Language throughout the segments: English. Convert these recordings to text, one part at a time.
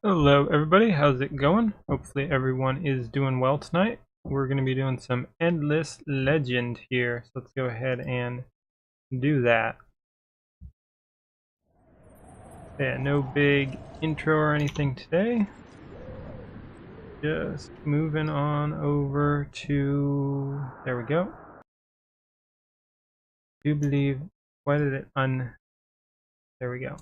Hello everybody, how's it going? Hopefully everyone is doing well tonight. We're going to be doing some Endless Legend here, so let's go ahead and do that. Yeah, no big intro or anything today. Just moving on over to... there we go. I do believe... why did it there we go.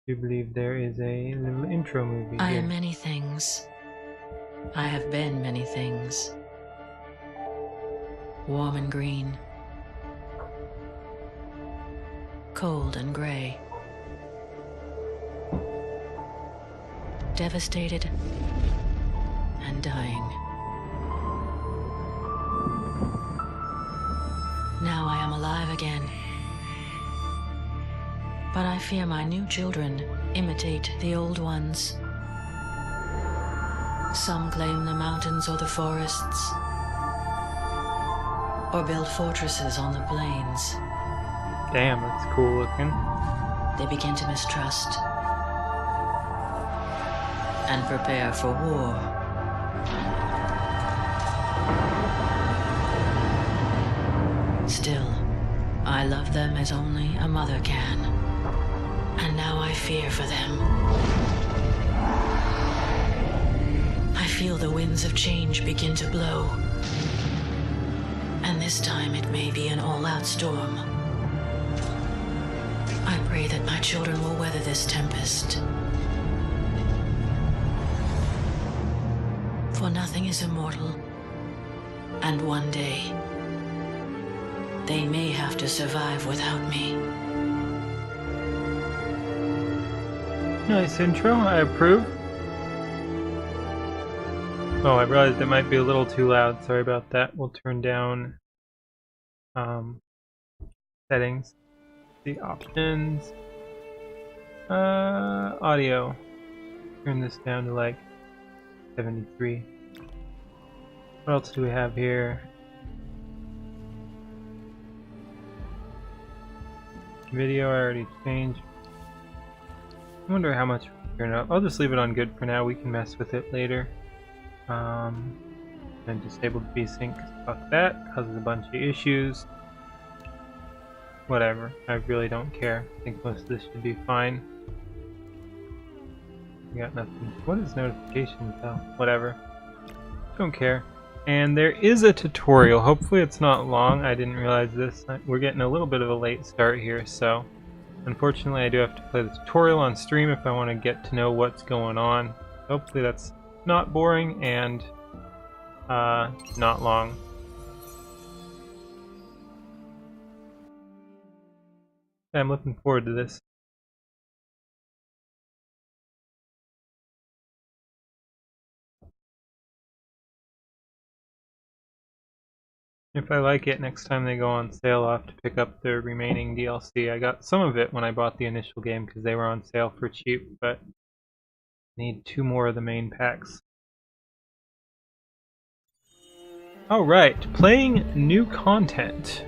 I do believe there is a little intro movie I here. am many things. I have been many things. Warm and green. Cold and gray. Devastated and dying. Now I am alive again. But I fear my new children imitate the old ones. Some claim the mountains or the forests, or build fortresses on the plains. Damn, that's cool looking. They begin to mistrust and prepare for war. Still, I love them as only a mother can, and now I fear for them. I feel the winds of change begin to blow, and this time it may be an all-out storm. I pray that my children will weather this tempest. For nothing is immortal, and one day, they may have to survive without me. Nice intro, I approve. Oh, I realized it might be a little too loud. Sorry about that. We'll turn down settings. The options. Audio. Turn this down to like 73. What else do we have here? Video I already changed. I wonder how much we turn up. I'll just leave it on good for now. We can mess with it later. And disable the VSync, fuck that, causes a bunch of issues. Whatever, I really don't care. I think most of this should be fine. We got nothing. What is notifications though? Whatever. Don't care. And there is a tutorial. Hopefully it's not long. I didn't realize this. We're getting a little bit of a late start here, so unfortunately I do have to play the tutorial on stream if I want to get to know what's going on. Hopefully that's not boring and not long. I'm looking forward to this. If I like it, next time they go on sale, I'll have to pick up the remaining DLC. I got some of it when I bought the initial game because they were on sale for cheap, but I need 2 more of the main packs. Alright, playing new content.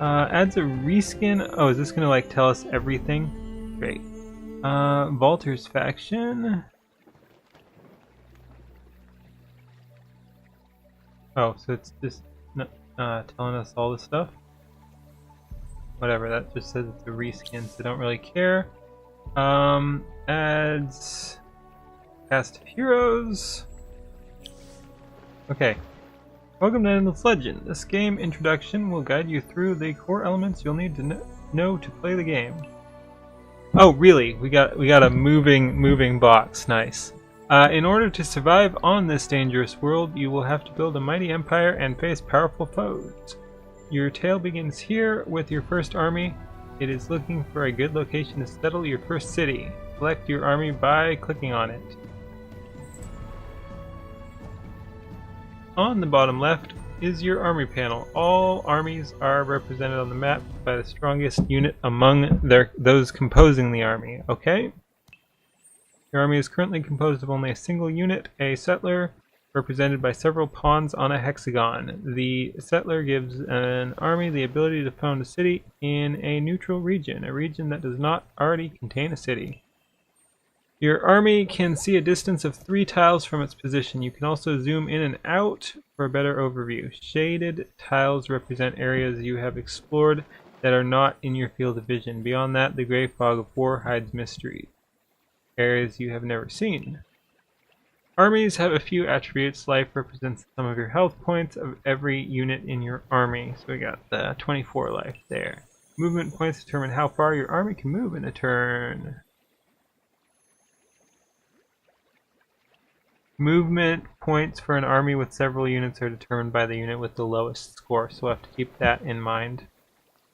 Adds a reskin. Oh, is this gonna like tell us everything? Great. Valter's faction. Oh, so it's just telling us all this stuff. Whatever, that just says it's a reskin, so don't really care. Adds cast of heroes. Okay. Welcome to Endless Legend. This game introduction will guide you through the core elements you'll need to know to play the game. Oh, really? We got a moving box. Nice. In order to survive on this dangerous world, you will have to build a mighty empire and face powerful foes. Your tale begins here with your first army. It is looking for a good location to settle your first city. Select your army by clicking on it. On the bottom left is your army panel. All armies are represented on the map by the strongest unit among those composing the army. Okay? Your army is currently composed of only a single unit, a settler. represented by several pawns on a hexagon. The settler gives an army the ability to found a city in a neutral region, a region that does not already contain a city. Your army can see a distance of 3 tiles from its position. You can also zoom in and out for a better overview. Shaded tiles represent areas you have explored that are not in your field of vision. Beyond that, the gray fog of war hides mysteries, areas you have never seen. Armies have a few attributes. Life represents some of your health points of every unit in your army. So we got the 24 life there. Movement points determine how far your army can move in a turn. Movement points for an army with several units are determined by the unit with the lowest score, so we'll have to keep that in mind,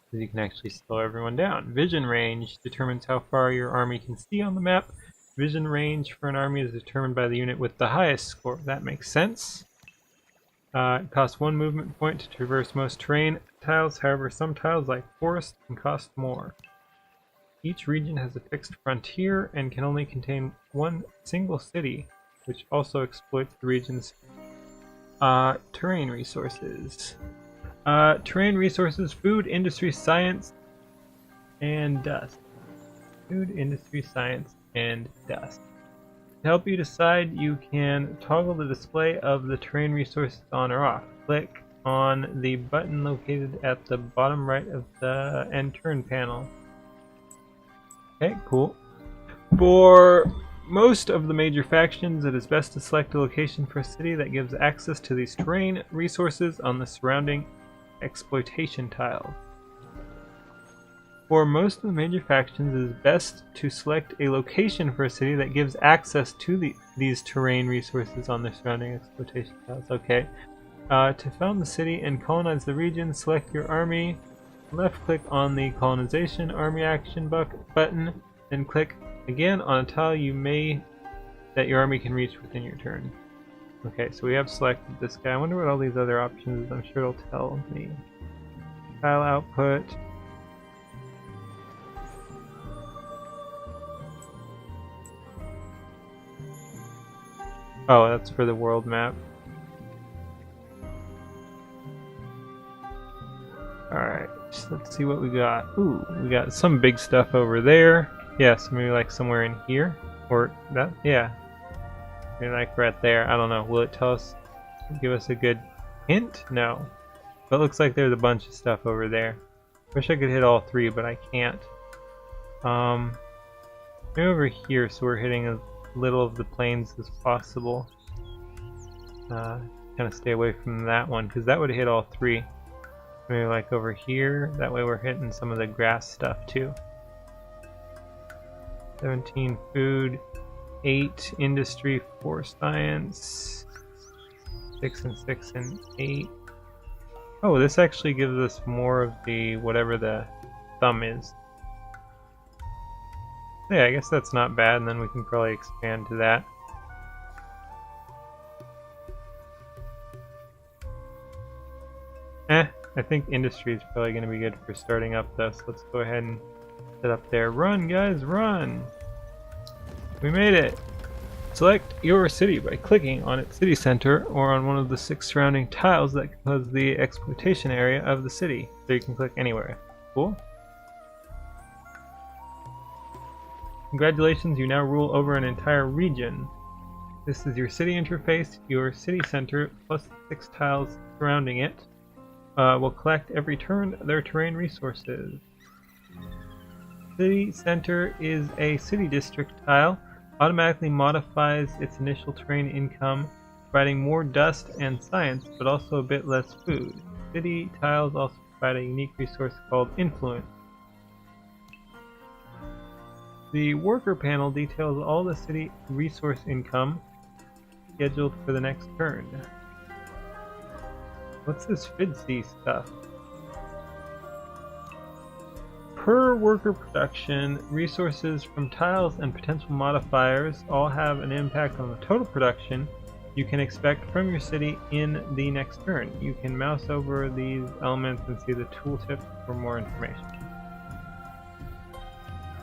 because you can actually slow everyone down. Vision range determines how far your army can see on the map. Vision range for an army is determined by the unit with the highest score. That makes sense. It costs 1 movement point to traverse most terrain tiles, however some tiles like forest can cost more. Each region has a fixed frontier and can only contain one single city, which also exploits the region's terrain resources. Terrain resources, food, industry, science, and dust. Food, industry, science, and dust. To help you decide, you can toggle the display of the terrain resources on or off. Click on the button located at the bottom right of the end turn panel. Okay, cool. For most of the major factions, it is best to select a location for a city that gives access to these terrain resources on the surrounding exploitation tile. For most of the major factions, it is best to select a location for a city that gives access to these terrain resources on the surrounding exploitation tiles. Okay. To found the city and colonize the region, select your army. Left-click on the colonization army action button, then click again on a tile that your army can reach within your turn. Okay, so we have selected this guy. I wonder what all these other options is. I'm sure it'll tell me. Tile output. Oh, that's for the world map. Alright, so let's see what we got. Ooh, we got some big stuff over there. Yes, maybe like somewhere in here. Or that, yeah. Maybe like right there. I don't know. Will it tell us, give us a good hint? No. But it looks like there's a bunch of stuff over there. Wish I could hit all 3, but I can't. Maybe over here, so we're hitting as little of the plains as possible. Kind of stay away from that one, because that would hit all 3. Maybe like over here, that way we're hitting some of the grass stuff too. 17 food, 8 industry, 4 science, 6 and 6 and 8. Oh, this actually gives us more of the whatever the thumb is. Yeah, I guess that's not bad, and then we can probably expand to that. I think industry is probably going to be good for starting up though, so let's go ahead and set up there. Run, guys, run! We made it! Select your city by clicking on its city center or on one of the 6 surrounding tiles that compose the exploitation area of the city. So you can click anywhere. Cool. Congratulations, you now rule over an entire region. This is your city interface. Your city center plus the 6 tiles surrounding it will collect every turn their terrain resources. City center is a city district tile. Automatically modifies its initial terrain income, providing more dust and science, but also a bit less food. City tiles also provide a unique resource called influence. The worker panel details all the city resource income scheduled for the next turn. What's this FIDC stuff? Per worker production, resources from tiles and potential modifiers all have an impact on the total production you can expect from your city in the next turn. You can mouse over these elements and see the tooltip for more information.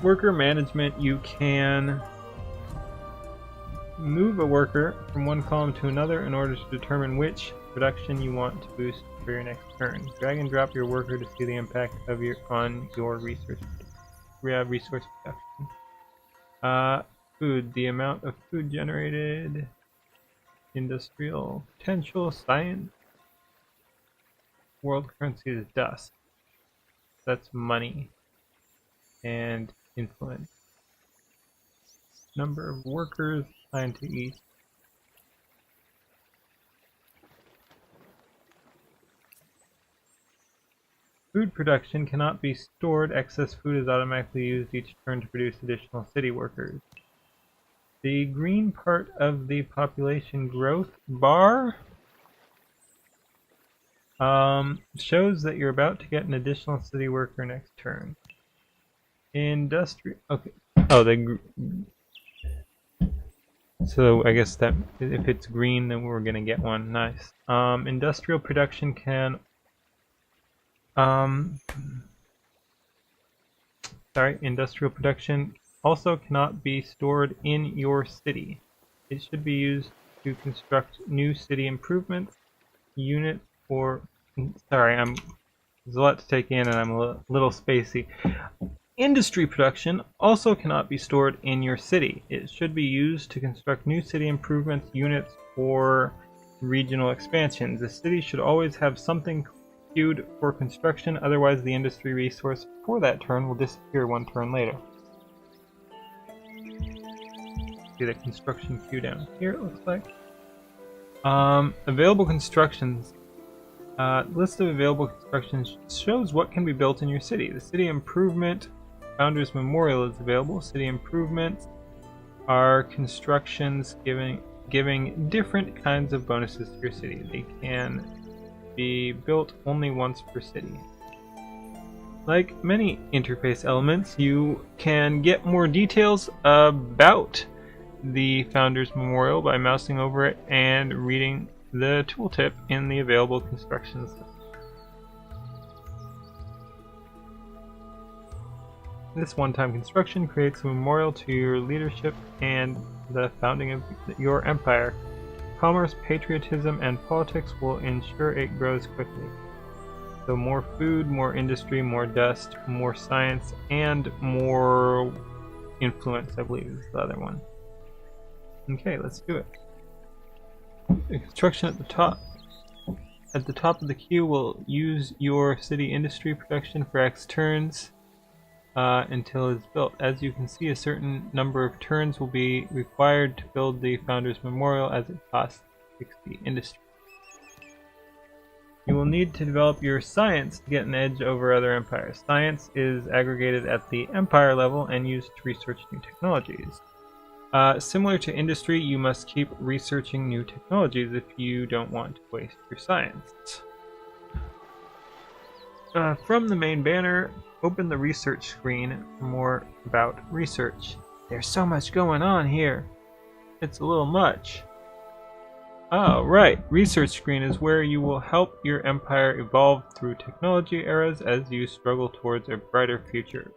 Worker management, you can Move a worker from one column to another in order to determine which production you want to boost for your next turn. Drag and drop your worker to see the impact of on your resource production. Food. The amount of food generated. Industrial potential. Science. World currency is dust. That's money. And influence. Number of workers assigned to each. Food production cannot be stored. Excess food is automatically used each turn to produce additional city workers. The green part of the population growth bar shows that you're about to get an additional city worker next turn. Industrial. Okay. Oh, so I guess that if it's green, then we're gonna get one. Nice. Industrial production can. Industrial production also cannot be stored in your city. It should be used to construct new city improvements, units, or there's a lot to take in, and I'm a little spacey. Industry production also cannot be stored in your city. It should be used to construct new city improvements, units, or regional expansions. The city should always have something queued for construction, otherwise the industry resource for that turn will disappear one turn later. See the construction queue down here, it looks like. Available constructions. List of available constructions shows what can be built in your city. The city improvement Founders Memorial is available. City improvements are constructions giving different kinds of bonuses to your city. They can be built only once per city. Like many interface elements, you can get more details about the Founders Memorial by mousing over it and reading the tooltip in the available constructions. This one-time construction creates a memorial to your leadership and the founding of your empire. Commerce, patriotism, and politics will ensure it grows quickly. So more food, more industry, more dust, more science, and more influence, I believe is the other one. Okay, let's do it. The construction at the top. At the top of the queue will use your city industry production for X turns until it's built. As you can see, a certain number of turns will be required to build the Founders Memorial, as it costs 60 industry. You will need to develop your science to get an edge over other empires. Science is aggregated at the empire level and used to research new technologies. Similar to industry, you must keep researching new technologies if you don't want to waste your science. From the main banner, open the research screen for more about research. There's so much going on here. It's a little much. Oh, right. Research screen is where you will help your empire evolve through technology eras as you struggle towards a brighter future.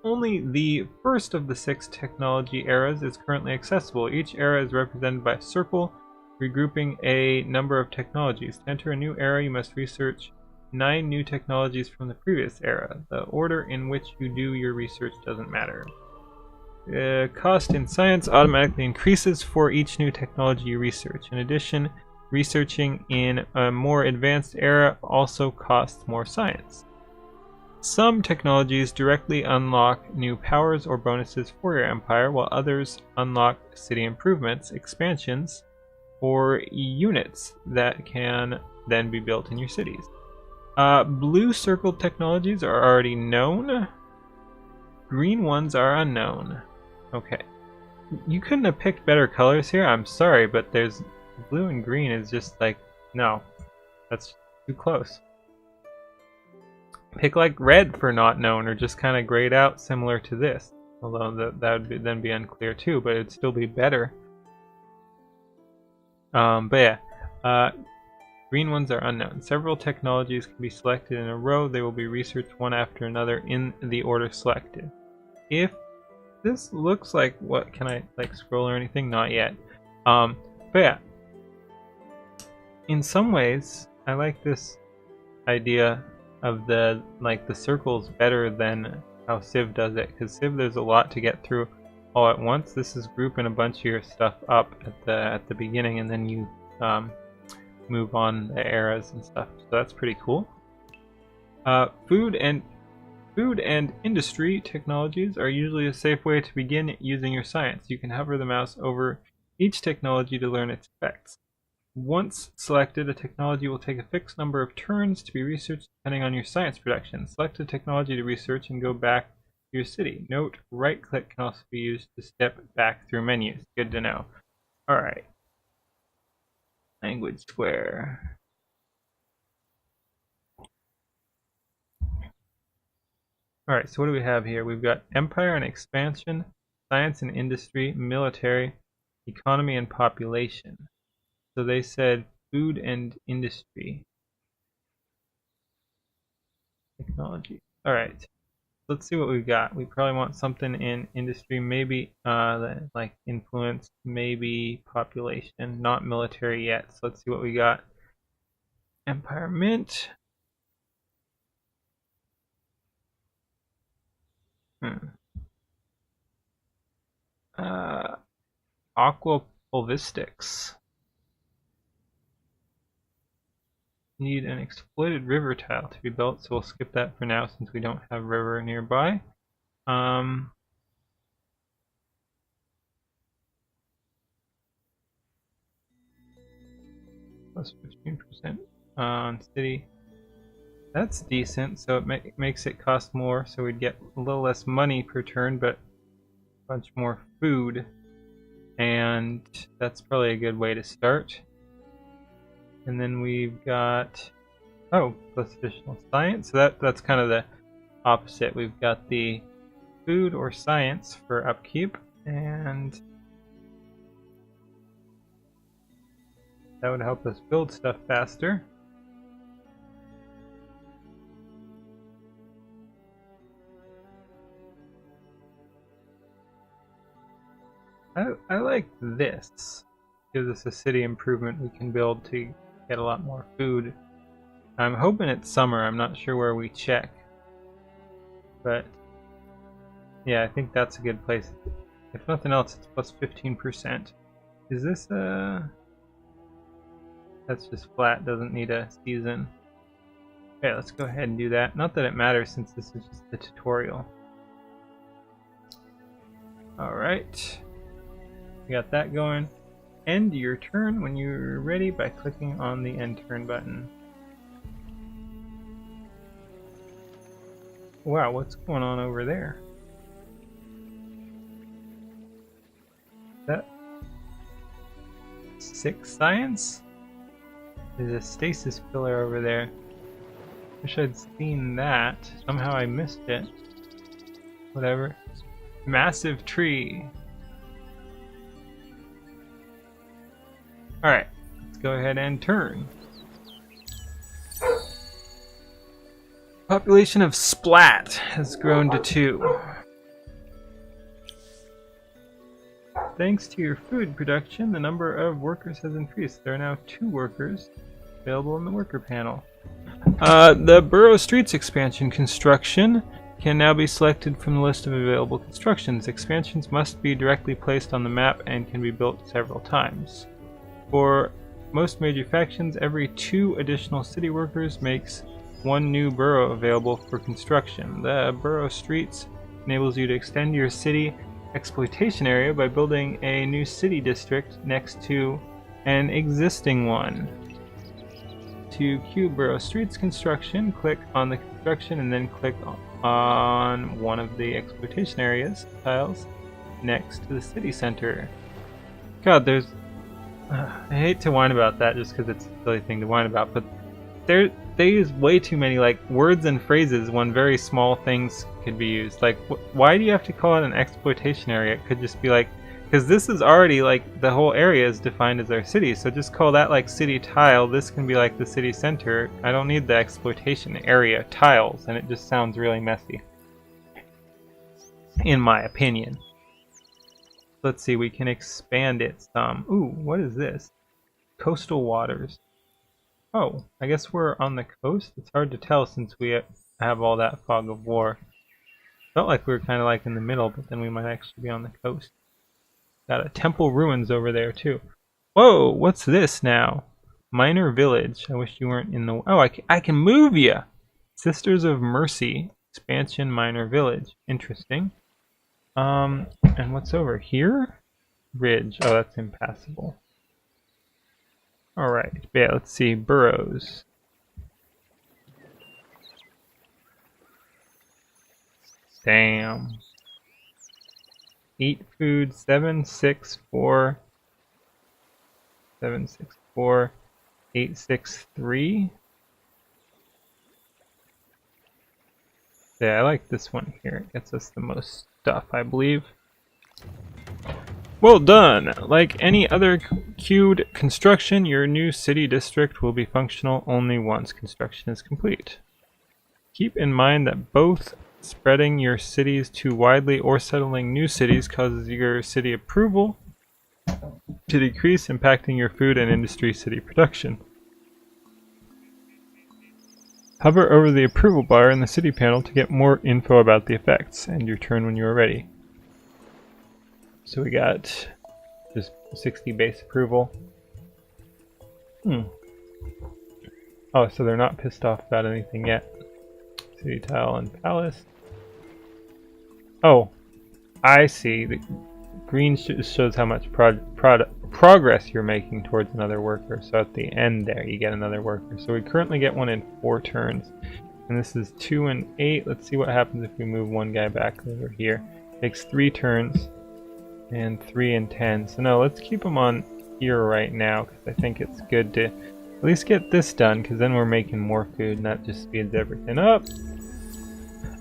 Only the first of the 6 technology eras is currently accessible. Each era is represented by a circle, regrouping a number of technologies. To enter a new era, you must research 9 new technologies from the previous era. The order in which you do your research doesn't matter. The cost in science automatically increases for each new technology you research. In addition, researching in a more advanced era also costs more science. Some technologies directly unlock new powers or bonuses for your empire, while others unlock city improvements, expansions, or units that can then be built in your cities. Blue circled technologies are already known. Green ones are unknown. Okay. You couldn't have picked better colors here. I'm sorry, but there's blue and green is just like, no. That's too close. Pick like red for not known, or just kind of grayed out similar to this. Although that would then be unclear too, but it'd still be better. But yeah. Green ones are unknown. Several technologies can be selected in a row. They will be researched one after another in the order selected. If this looks like what? Can I like scroll or anything? Not yet. But yeah, in some ways, I like this idea of the circles better than how Civ does it, because Civ there's a lot to get through all at once. This is grouping a bunch of your stuff up at the beginning, and then you move on the eras and stuff. So that's pretty cool. Food and industry technologies are usually a safe way to begin using your science. You can hover the mouse over each technology to learn its effects. Once selected, a technology will take a fixed number of turns to be researched depending on your science production. Select a technology to research and go back to your city. Note, right-click can also be used to step back through menus. Good to know. Alright. Language square. Alright, so what do we have here? We've got empire and expansion, science and industry, military, economy and population. So they said food and industry. Technology. Alright, let's see what we've got. We probably want something in industry, maybe like influence, maybe population, not military yet. So let's see what we got. Empire Mint. Aqua Pulvistics. Need an exploited river tile to be built, so we'll skip that for now since we don't have river nearby. Plus 15% on city. That's decent, so it makes it cost more, so we'd get a little less money per turn, but a bunch more food. And that's probably a good way to start. And then we've got, plus additional science. So that's kind of the opposite. We've got the food or science for upkeep, and that would help us build stuff faster. I like this. Gives us a city improvement we can build to get a lot more food. I'm hoping it's summer. I'm not sure where we check. But yeah, I think that's a good place. If nothing else, it's plus 15%. Is this that's just flat, doesn't need a season. Okay, let's go ahead and do that. Not that it matters since this is just the tutorial. Alright. We got that going. End your turn when you're ready by clicking on the end turn button. Wow, what's going on over there? That 6 science? There's a stasis pillar over there. Wish I'd seen that. Somehow I missed it. Whatever. Massive tree. Alright, let's go ahead and turn. Population of Splat has grown to 2. Thanks to your food production, the number of workers has increased. There are now 2 workers available in the worker panel. The Borough Streets expansion construction can now be selected from the list of available constructions. Expansions must be directly placed on the map and can be built several times. For most major factions, every 2 additional city workers makes 1 new borough available for construction. The Borough Streets enables you to extend your city exploitation area by building a new city district next to an existing one. To queue Borough Streets construction, click on the construction and then click on one of the exploitation areas tiles next to the city center. God, there's I hate to whine about that just because it's a silly thing to whine about, but they use way too many words and phrases when very small things could be used. Why do you have to call it an exploitation area? It could just be because this is already the whole area is defined as our city, so just call that city tile. This can be the city center. I don't need the exploitation area tiles, and it just sounds really messy, in my opinion. Let's see, we can expand it some. Ooh, what is this? Coastal waters. Oh, I guess we're on the coast? It's hard to tell since we have all that fog of war. Felt like we were kind of like in the middle, but then we might actually be on the coast. Got a temple ruins over there too. Whoa, what's this now? Minor village. I wish you weren't in the... Oh, I can move you! Sisters of Mercy. Expansion minor village. Interesting. And what's over here? Ridge. Oh, that's impassable. Alright, yeah, let's see. Burrows. Damn. Eat food 764 764 863. Yeah, I like this one here. It gets us the most stuff, I believe. Well done! Like any other queued construction, your new city district will be functional only once construction is complete. Keep in mind that both spreading your cities too widely or settling new cities causes your city approval to decrease, impacting your food and industry city production. Hover over the approval bar in the city panel to get more info about the effects, and your turn when you are ready. So we got just 60 base approval. Oh, so they're not pissed off about anything yet. City tile and palace. Oh, I see. The green shows how much progress you're making towards another worker. So at the end there, you get another worker. So we currently get one in 4 turns. And this is 2 and 8. Let's see what happens if we move one guy back over here. Takes 3 turns. And 3 and 10. So no, let's keep them on here right now, because I think it's good to at least get this done, because then we're making more food and that just speeds everything up.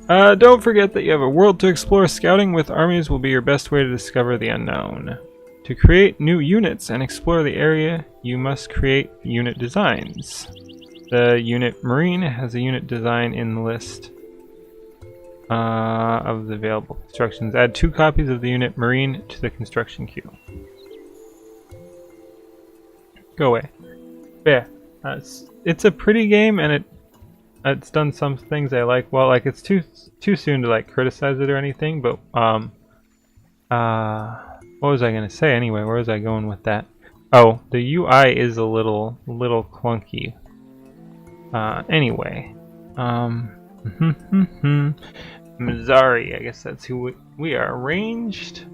Don't forget that you have a world to explore. Scouting with armies will be your best way to discover the unknown. To create new units and explore the area, you must create unit designs. The unit Marine has a unit design in the list of the available constructions. Add 2 copies of the unit Marine to the construction queue. Go away. But yeah, it's a pretty game, and it's done some things I like. Well, like it's too soon to like criticize it or anything, but what was I gonna say anyway? Where was I going with that? Oh, the UI is a little clunky. Anyway, Mizari, I guess that's who we are. Arranged.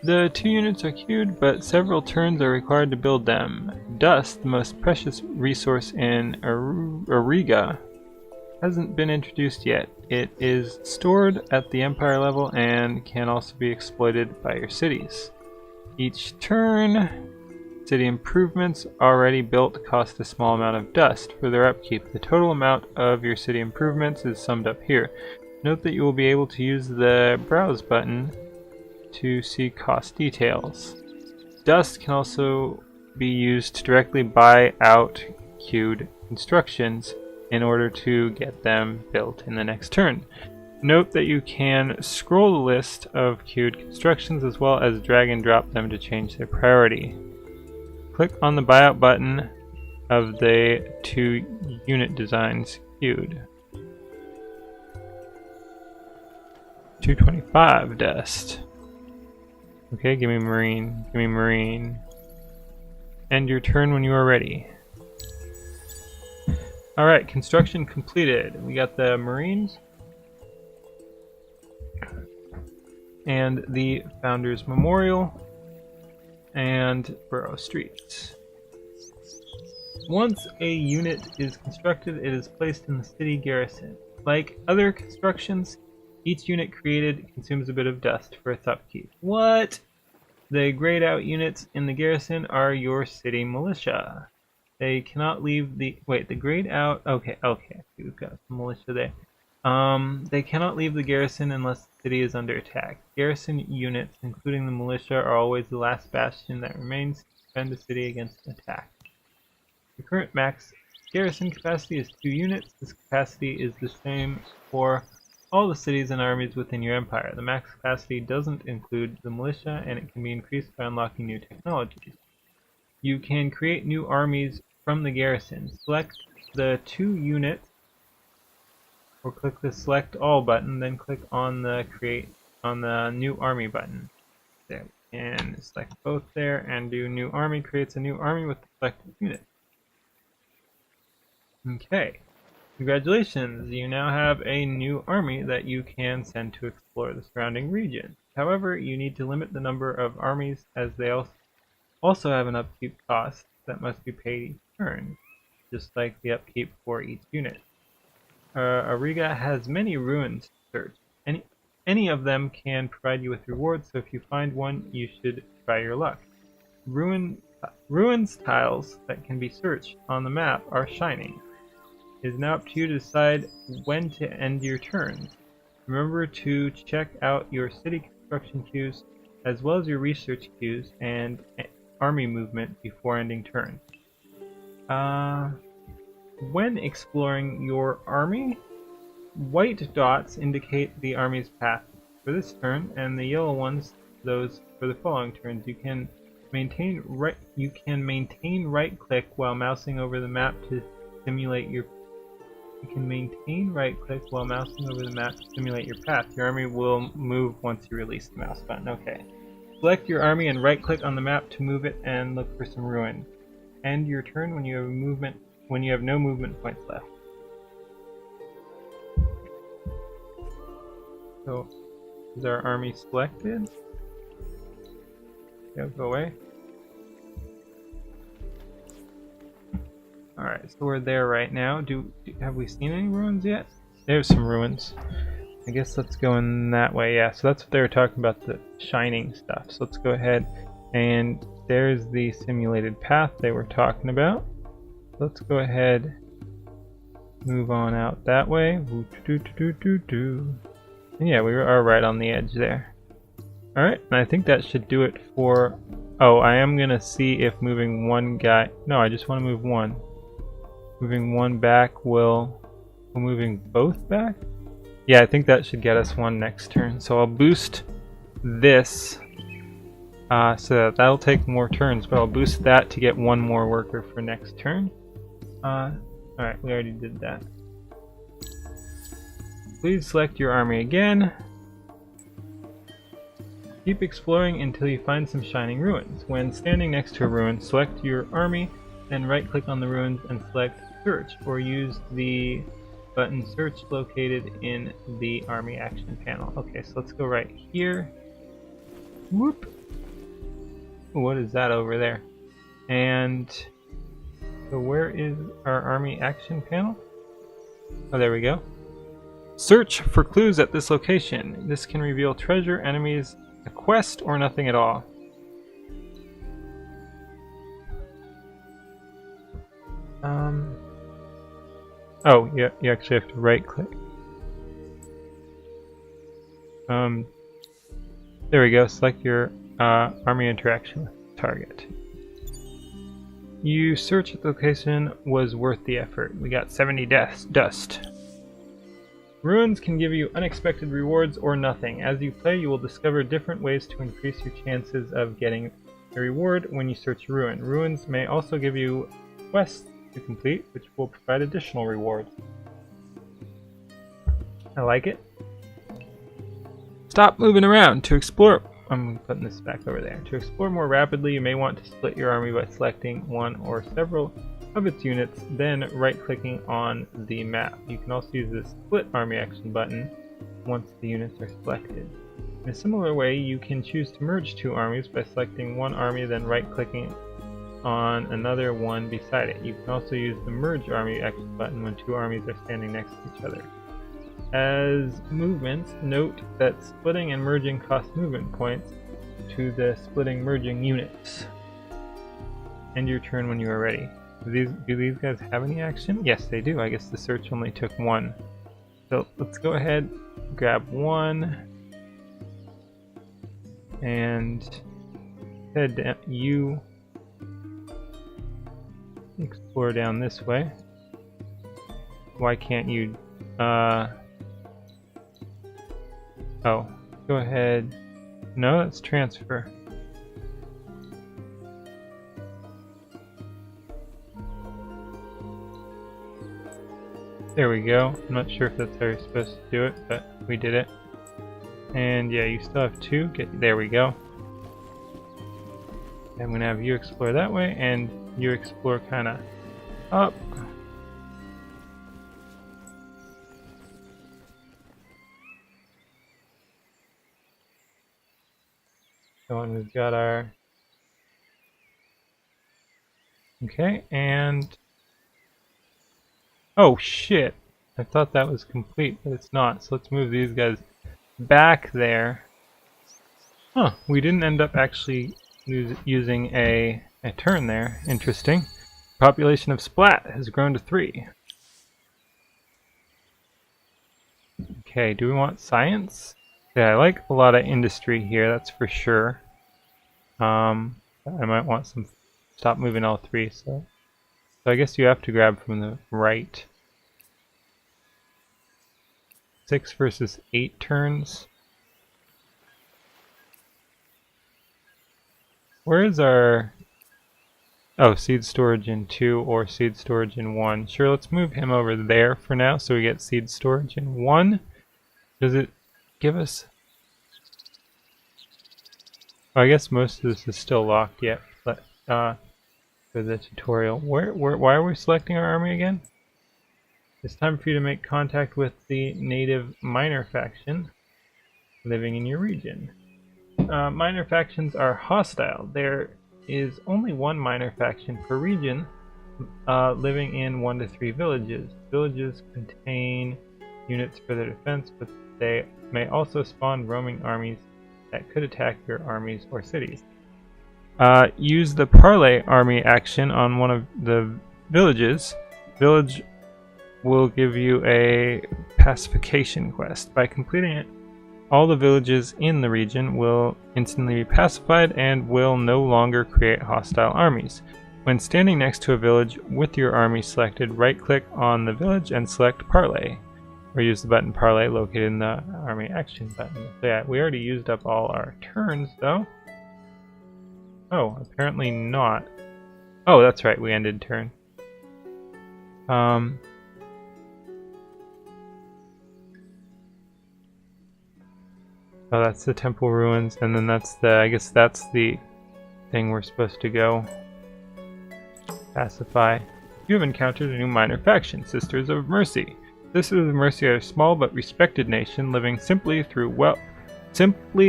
The 2 units are queued, but several turns are required to build them. Dust, the most precious resource in Auriga, hasn't been introduced yet. It is stored at the Empire level and can also be exploited by your cities. Each turn, city improvements already built cost a small amount of dust for their upkeep. The total amount of your city improvements is summed up here. Note that you will be able to use the browse button to see cost details. Dust can also be used to directly buy out queued constructions in order to get them built in the next turn. Note that you can scroll the list of queued constructions as well as drag and drop them to change their priority. Click on the buyout button of the 2 unit designs queued. 225 dust. Okay, give me Marine. Give me Marine. End your turn when you are ready. Alright, construction completed. We got the Marines and the Founders Memorial and Borough Streets. Once a unit is constructed, it is placed in the city garrison. Like other constructions, each unit created consumes a bit of dust for its upkeep. What? The grayed out units in the garrison are your city militia. They cannot leave the... Wait, the grayed out... Okay, we've got some militia there. They cannot leave the garrison unless the city is under attack. Garrison units, including the militia, are always the last bastion that remains to defend the city against attack. The current max garrison capacity is 2 units. This capacity is the same for all the cities and armies within your empire. The max capacity doesn't include the militia, and it can be increased by unlocking new technologies. You can create new armies from the garrison. Select the 2 units, or click the Select All button, then click on the New Army button. There, and select both there, and do New Army. Creates a new army with the selected unit. Okay. Congratulations, you now have a new army that you can send to explore the surrounding region. However, you need to limit the number of armies, as they also have an upkeep cost that must be paid each turn, just like the upkeep for each unit. Auriga has many ruins to search. Any of them can provide you with rewards, so if you find one, you should try your luck. Ruins tiles that can be searched on the map are shining. It is now up to you to decide when to end your turns. Remember to check out your city construction queues as well as your research queues and army movement before ending turns. When exploring your army, white dots indicate the army's path for this turn, and the yellow ones those for the following turns. You can maintain right click while mousing over the map to simulate your path. Your army will move once you release the mouse button. Okay. Select your army and right click on the map to move it and look for some ruin. End your turn when you have no movement points left. So, is our army selected? Yeah, go away. Alright, so we're there right now. Have we seen any ruins yet? There's some ruins. I guess let's go in that way. Yeah, so that's what they were talking about, the shining stuff. So let's go ahead, and there's the simulated path they were talking about. Let's go ahead, move on out that way. And yeah, we are right on the edge there. Alright, and I think that should do it for... Oh, I am going to see if moving one guy... No, I just want to move one. Moving one back will moving both back? Yeah, I think that should get us one next turn. So I'll boost this so that'll take more turns, but I'll boost that to get one more worker for next turn. Alright, we already did that. Please select your army again. Keep exploring until you find some shining ruins. When standing next to a ruin, select your army, then right-click on the ruins and select Search, or use the button Search located in the Army Action panel. Okay, so let's go right here. Whoop! What is that over there? And so where is our Army Action panel? Oh, there we go. Search for clues at this location. This can reveal treasure, enemies, a quest, or nothing at all. Oh, yeah, you actually have to right-click. There we go. Select your army interaction with target. You search at the location was worth the effort. We got 70 dust. Ruins can give you unexpected rewards or nothing. As you play, you will discover different ways to increase your chances of getting a reward when you search a ruin. Ruins may also give you quests to complete, which will provide additional rewards. I like it. Stop moving around to explore. I'm putting this back over there. To explore more rapidly, you may want to split your army by selecting one or several of its units, then right-clicking on the map. You can also use the Split Army Action button once the units are selected. In a similar way, you can choose to merge two armies by selecting one army, then right-clicking on another one beside it. You can also use the Merge Army Action button when two armies are standing next to each other. As movements, note that splitting and merging cost movement points to the splitting merging units. End your turn when you are ready. Do these guys have any action? Yes, they do. I guess the search only took one. So let's go ahead, grab one, and head down. explore down this way. Why can't you, oh, go ahead. No, that's transfer. There we go. I'm not sure if that's how you're supposed to do it, but we did it. And yeah, you still have 2. There we go. I'm gonna have you explore that way, and you explore kind of up. So and we've got our... Okay, and... Oh shit! I thought that was complete, but it's not. So let's move these guys back there. Huh, we didn't end up actually using a turn there. Interesting. Population of Splat has grown to 3. Okay, do we want science? Yeah, I like a lot of industry here, that's for sure. I might want some... Stop moving all 3, so I guess you have to grab from the right. 6 versus 8 turns. Where is our... Oh, seed storage in 2 or seed storage in 1. Sure, let's move him over there for now so we get seed storage in 1. Does it give us... Oh, I guess most of this is still locked yet, but for the tutorial. Why are we selecting our army again? It's time for you to make contact with the native miner faction living in your region. Miner factions are hostile. There is only one miner faction per region, living in 1 to 3 villages. Villages contain units for their defense, but they may also spawn roaming armies that could attack your armies or cities. Use the Parley army action on one of the villages. Village will give you a pacification quest. By completing it, all the villages in the region will instantly be pacified and will no longer create hostile armies. When standing next to a village with your army selected, right-click on the village and select Parley, or use the button Parley located in the army action button. So yeah, we already used up all our turns though. Oh, apparently not. Oh, that's right, we ended turn. Oh, that's the temple ruins, and then that's the, I guess that's the thing we're supposed to go pacify. You have encountered a new minor faction, Sisters of Mercy. Sisters of Mercy are a small but respected nation living simply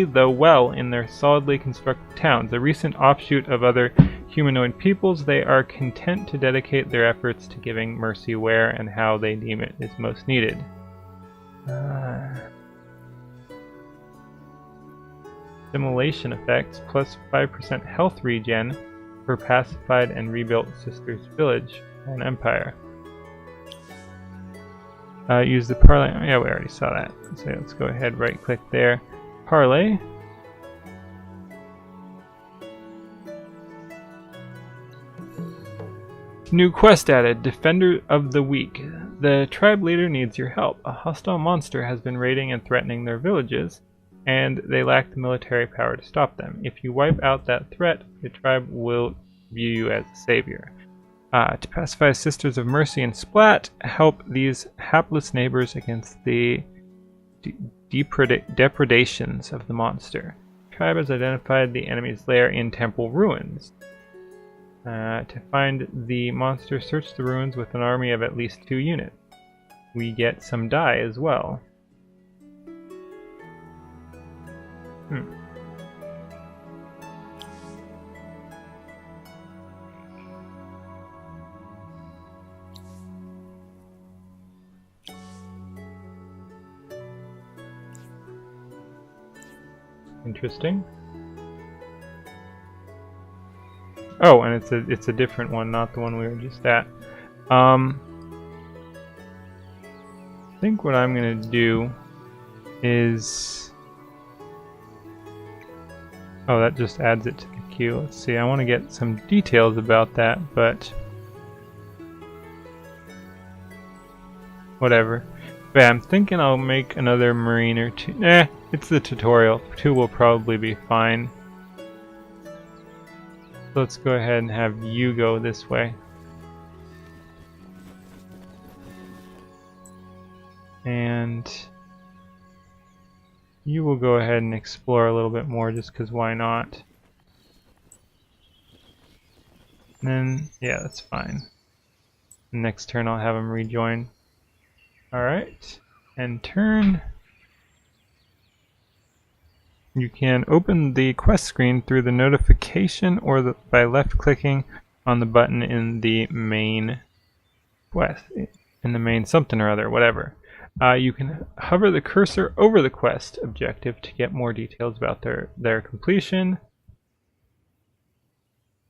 though well in their solidly constructed towns. A recent offshoot of other humanoid peoples, they are content to dedicate their efforts to giving mercy where and how they deem it is most needed. Assimilation effects, plus 5% health regen for pacified and rebuilt Sisters Village and Empire. Use the Parley. Yeah, we already saw that. So let's go ahead, right click there. Parley. New quest added, Defender of the Weak. The tribe leader needs your help. A hostile monster has been raiding and threatening their villages, and they lack the military power to stop them. If you wipe out that threat, the tribe will view you as a savior. To pacify Sisters of Mercy and Splat, help these hapless neighbors against the depredations of the monster. The tribe has identified the enemy's lair in temple ruins. To find the monster, search the ruins with an army of at least 2 units. We get some die as well. Interesting. Oh, and it's a different one, not the one we were just at. I think what I'm gonna do is... Oh, that just adds it to the queue. Let's see, I want to get some details about that, but whatever. But I'm thinking I'll make another marine or two. It's the tutorial. 2 will probably be fine. So let's go ahead and have you go this way. And you will go ahead and explore a little bit more just because why not? And then, yeah, that's fine. Next turn I'll have him rejoin. Alright, and turn. You can open the quest screen through the notification or by left clicking on the button in the main quest, in the main something or other, whatever. You can hover the cursor over the quest objective to get more details about their completion.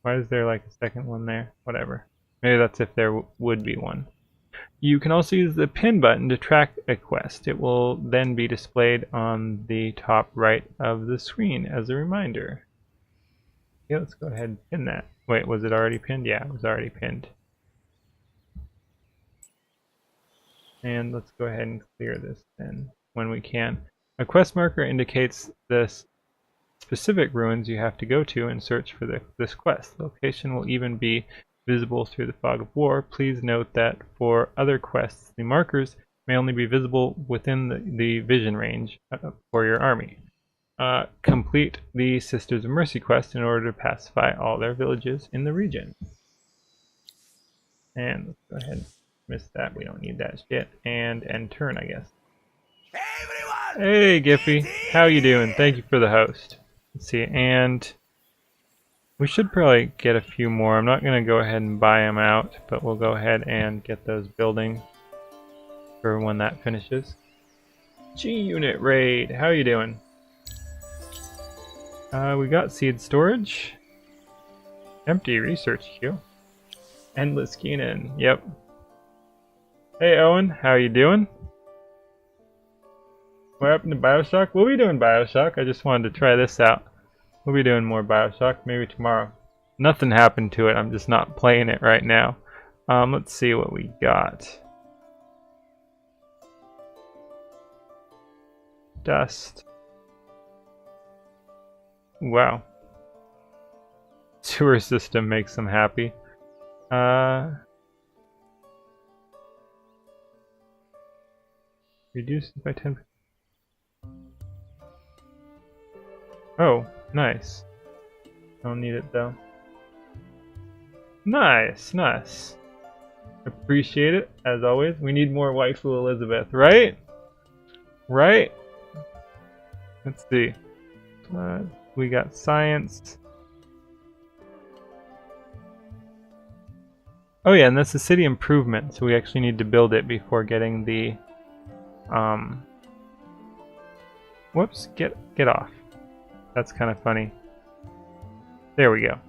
Why is there like a second one there? Whatever. Maybe that's if there would be one. You can also use the pin button to track a quest. It will then be displayed on the top right of the screen as a reminder. Yeah, let's go ahead and pin that. Wait, was it already pinned? Yeah, it was already pinned. And let's go ahead and clear this then when we can. A quest marker indicates the specific ruins you have to go to and search for this quest. The location will even be visible through the fog of war. Please note that for other quests, the markers may only be visible within the vision range for your army. Complete the Sisters of Mercy quest in order to pacify all their villages in the region. And let's go ahead and miss that. We don't need that shit. And end turn, I guess. Hey, everyone! Hey, Giffy. How you doing? Thank you for the host. Let's see, and we should probably get a few more. I'm not going to go ahead and buy them out, but we'll go ahead and get those building for when that finishes. G-Unit Raid, how you doing? We got seed storage. Empty research queue. Endless Keenan, yep. Hey Owen, how you doing? What happened to Bioshock? We'll be doing Bioshock. I just wanted to try this out. We'll be doing more Bioshock, maybe tomorrow. Nothing happened to it, I'm just not playing it right now. Let's see what we got. Dust. Wow. Sewer system makes them happy. Reduce it by 10%. Oh, nice. Don't need it though. Nice, nice. Appreciate it, as always. We need more waifu Elizabeth, right? Right? Let's see. We got science. Oh yeah, and that's the city improvement, so we actually need to build it before getting the whoops, get off. That's kind of funny. There we go.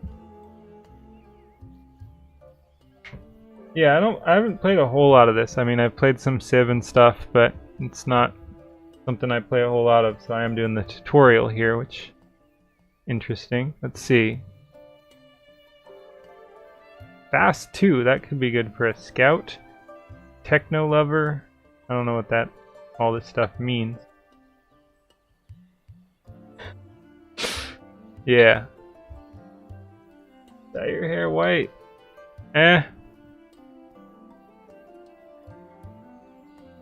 Yeah, I haven't played a whole lot of this. I mean, I've played some Civ and stuff, but it's not something I play a whole lot of, so I am doing the tutorial here, which interesting. Let's see. Fast 2, that could be good for a scout. Techno lover. I don't know what that all this stuff means. Yeah. Dye your hair white.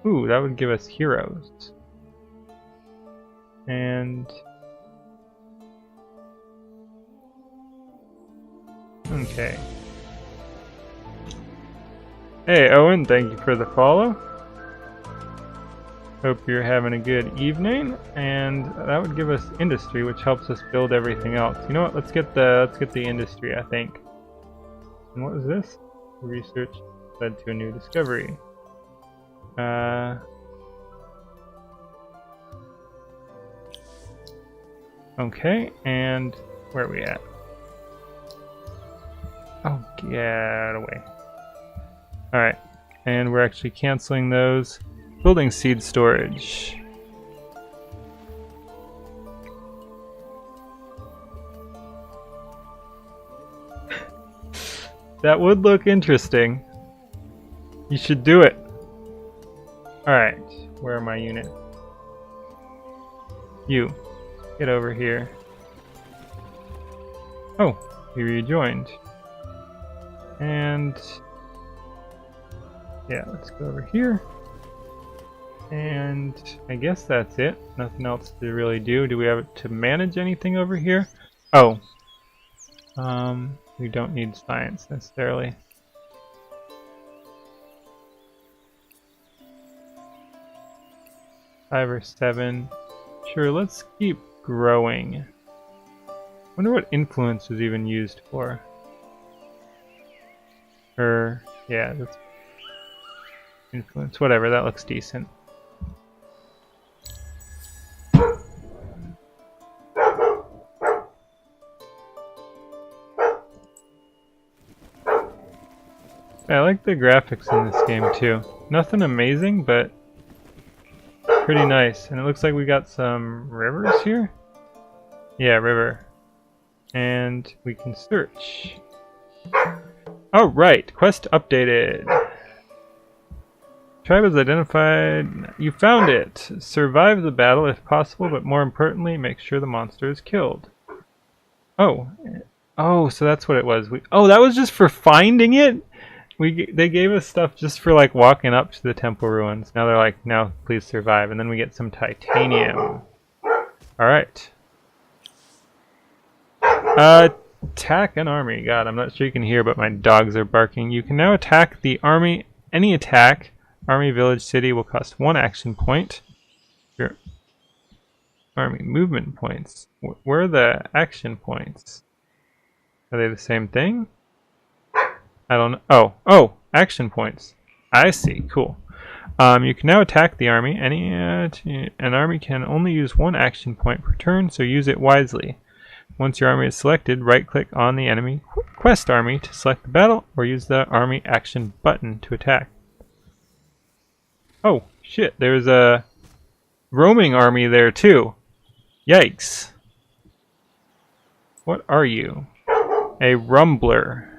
Ooh, that would give us heroes. And okay. Hey Owen, thank you for the follow. Hope you're having a good evening, and that would give us industry, which helps us build everything else. You know what? Let's get the industry, I think. And what was this? Research led to a new discovery. Okay, and where are we at? Oh, get away. Alright, and we're actually canceling those. Building seed storage. That would look interesting. You should do it. Alright, where are my units? You, get over here. Oh, you rejoined. And yeah, let's go over here. And I guess that's it. Nothing else to really do. Do we have to manage anything over here? Oh. We don't need science necessarily. Five or seven. Sure, let's keep growing. Wonder what influence was even used for. Or yeah, that's influence. Whatever, that looks decent. I like the graphics in this game too. Nothing amazing, but pretty nice. And it looks like we got some rivers here. Yeah, river. And we can search. Oh, right. Quest updated. Tribe has identified. You found it. Survive the battle if possible, but more importantly, make sure the monster is killed. Oh. Oh, so that's what it was. Oh, that was just for finding it? They gave us stuff just for like walking up to the temple ruins. Now they're like, now please survive, and then we get some titanium. All right. Attack an army. God, I'm not sure you can hear, but my dogs are barking. You can now attack the army. Any attack, army, village, city will cost 1 action point. Your army movement points. Where are the action points? Are they the same thing? I don't know. Oh, action points. I see. Cool. You can now attack the army. An army can only use 1 action point per turn, so use it wisely. Once your army is selected, right-click on the enemy quest army to select the battle, or use the army action button to attack. Oh, shit. There's a roaming army there, too. Yikes. What are you? A rumbler.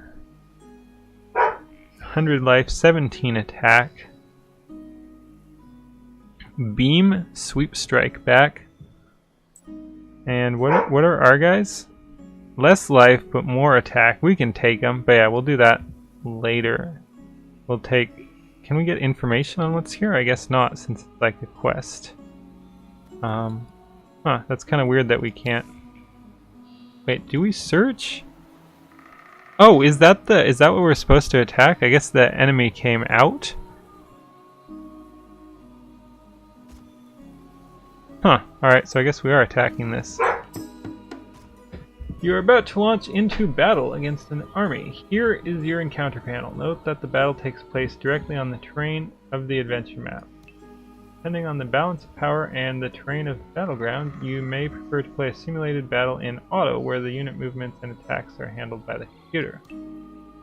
100 life, 17 attack. Beam, sweep strike back. And what are our guys? Less life, but more attack. We can take them, but yeah, we'll do that later. We'll take... Can we get information on what's here? I guess not, since it's like a quest. That's kind of weird that we can't... Wait, do we search? Oh, is that what we're supposed to attack? I guess the enemy came out. Huh. Alright, so I guess we are attacking this. You are about to launch into battle against an army. Here is your encounter panel. Note that the battle takes place directly on the terrain of the adventure map. Depending on the balance of power and the terrain of the battleground, you may prefer to play a simulated battle in auto, where the unit movements and attacks are handled by the computer.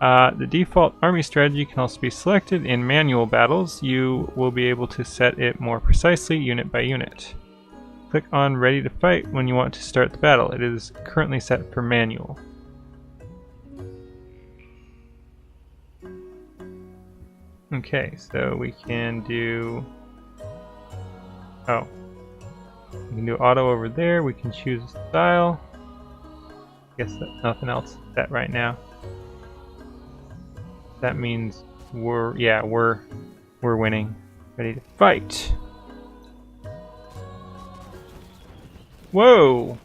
The default army strategy can also be selected in manual battles. You will be able to set it more precisely, unit by unit. Click on Ready to Fight when you want to start the battle. It is currently set for manual. Okay, so we can do... Oh. We can do auto over there. We can choose a style. Guess that nothing else is set right now. That means we're winning. Ready to fight. Whoa!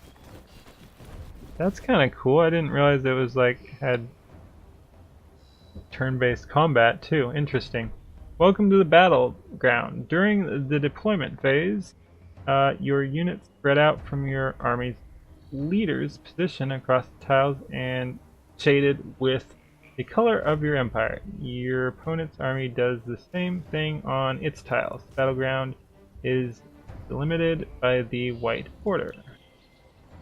That's kind of cool. I didn't realize it was like had turn-based combat too. Interesting. Welcome to the battleground. During the deployment phase, your units spread out from your army's leader's position across the tiles and shaded with the color of your empire. Your opponent's army does the same thing on its tiles. The battleground is delimited by the white border.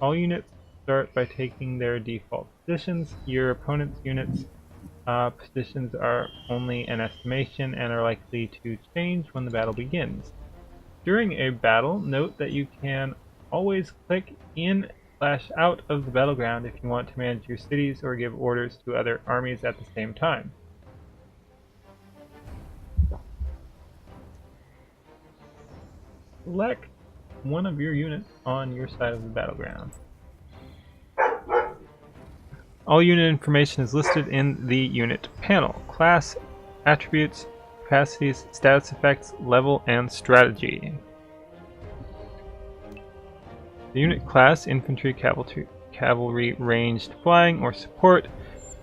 All units start by taking their default positions. Your opponent's units' positions are only an estimation and are likely to change when the battle begins. During a battle, note that you can always click in/out of the battleground if you want to manage your cities or give orders to other armies at the same time. select one of your units on your side of the battleground. All unit information is listed in the unit panel. Class, attributes, capacities, status effects, level, and strategy. The unit class, infantry, cavalry, ranged, flying, or support,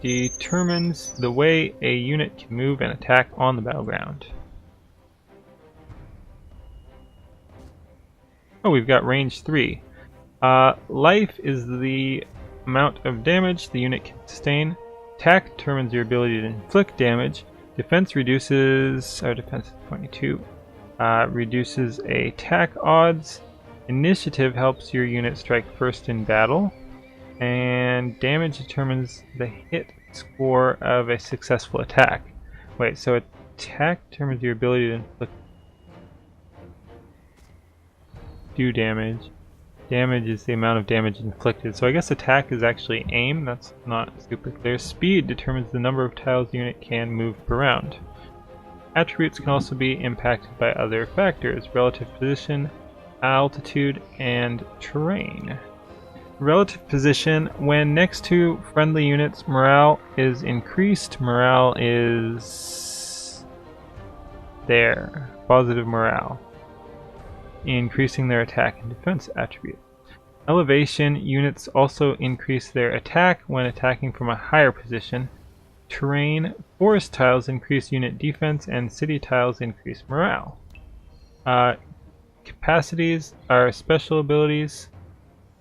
determines the way a unit can move and attack on the battleground. Oh, we've got range 3. Life is the amount of damage the unit can sustain. Attack determines your ability to inflict damage. Defense reduces... our defense is 22. Reduces attack odds. Initiative helps your unit strike first in battle. And damage determines the hit score of a successful attack. Wait, so attack determines your ability to inflict... do damage. Damage is the amount of damage inflicted. So I guess attack is actually aim. That's not super clear. Speed determines the number of tiles the unit can move per round. Attributes can also be impacted by other factors. Relative position, altitude, and terrain. Relative position. When next to friendly units, morale is increased. Morale is... there. Positive morale. Increasing their attack and defense attribute. Elevation, units also increase their attack when attacking from a higher position. Terrain, forest tiles increase unit defense and city tiles increase morale. Capacities are special abilities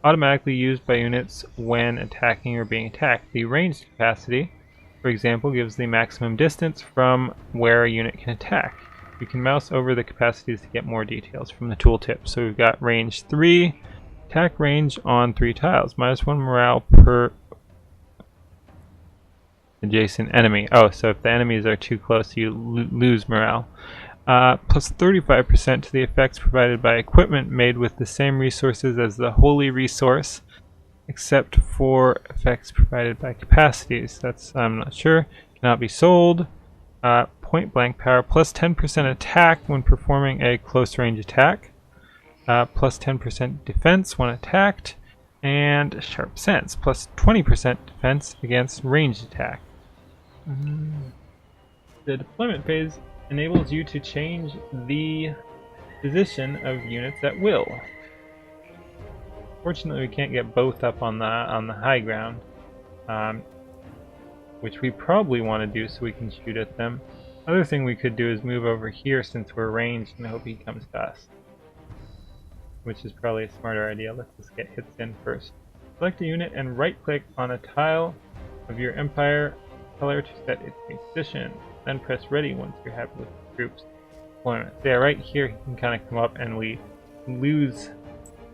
automatically used by units when attacking or being attacked. The ranged capacity, for example, gives the maximum distance from where a unit can attack. You can mouse over the capacities to get more details from the tooltip. So we've got range 3, attack range on 3 tiles, -1 morale per adjacent enemy. Oh, so if the enemies are too close, you lose morale. Plus 35% to the effects provided by equipment made with the same resources as the holy resource, except for effects provided by capacities. That's, I'm not sure, cannot be sold. Point blank power, plus 10% attack when performing a close range attack, plus 10% defense when attacked, and sharp sense, plus 20% defense against ranged attack. The deployment phase enables you to change the position of units at will. Fortunately, we can't get both up on the high ground, which we probably want to do so we can shoot at them. Other thing we could do is move over here since we're ranged and hope he comes to us, which is probably a smarter idea. Let's just get hits in first. Select a unit and right-click on a tile of your Empire color to set its position. Then press ready once you're happy with the group's deployment. So yeah, right here he can kind of come up and we lose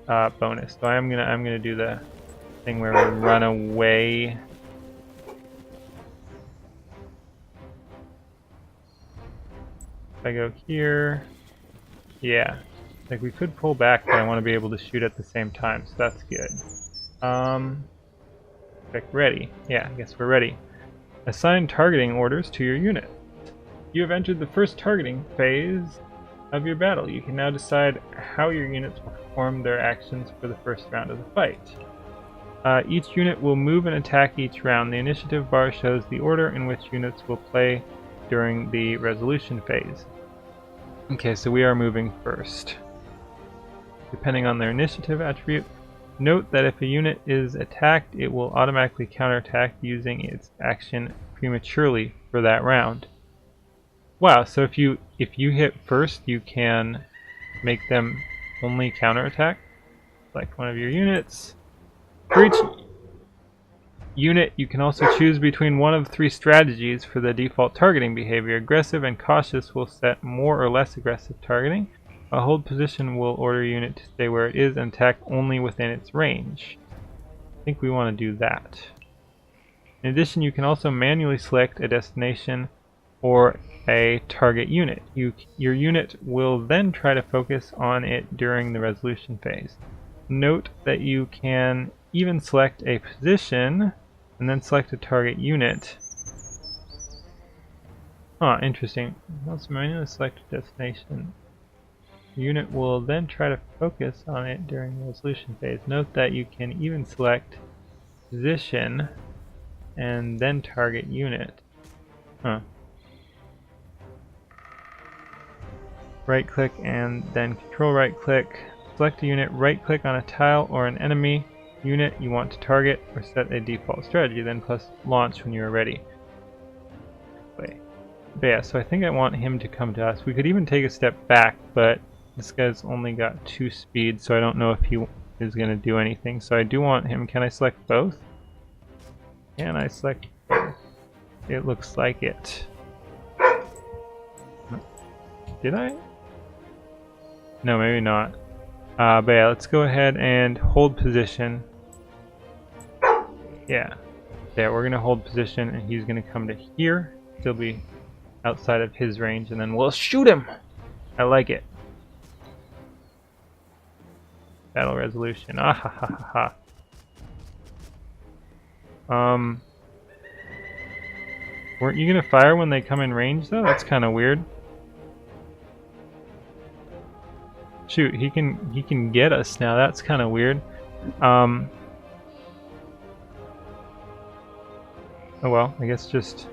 bonus. So I'm gonna do the thing where we run away. If I go here, yeah, like we could pull back, but I want to be able to shoot at the same time, so that's good. Click ready. Yeah, I guess we're ready. Assign targeting orders to your unit. You have entered the first targeting phase of your battle. You can now decide how your units will perform their actions for the first round of the fight. Each unit will move and attack each round. The initiative bar shows the order in which units will play during the resolution phase. Okay, so we are moving first. Depending on their initiative attribute, note that if a unit is attacked, it will automatically counterattack using its action prematurely for that round. Wow, so if you hit first, you can make them only counterattack. Select one of your units. For each unit, you can also choose between one of 3 strategies for the default targeting behavior. Aggressive and cautious will set more or less aggressive targeting. A hold position will order a unit to stay where it is and attack only within its range. I think we want to do that. In addition, you can also manually select a destination or a target unit. Your unit will then try to focus on it during the resolution phase. Note that you can even select a position and then select a target unit. Interesting. Also manually select a destination. Your unit will then try to focus on it during the resolution phase. Note that you can even select position and then target unit. Huh. Right click and then control right click. Select a unit, right click on a tile or an enemy unit you want to target, or set a default strategy, then press launch when you are ready. Wait. But yeah, so I think I want him to come to us. We could even take a step back, but this guy's only got 2 speed, so I don't know if he is going to do anything. So I do want him. Can I select both? Can I select both? It looks like it. Did I? No, maybe not. But yeah, let's go ahead and hold position. Yeah. There, we're going to hold position, and he's going to come to here. He'll be outside of his range, and then we'll shoot him! I like it. Battle resolution. Ah ha ha ha ha. Weren't you gonna fire when they come in range though? That's kind of weird. Shoot, he can get us now. That's kind of weird. Oh well, I guess just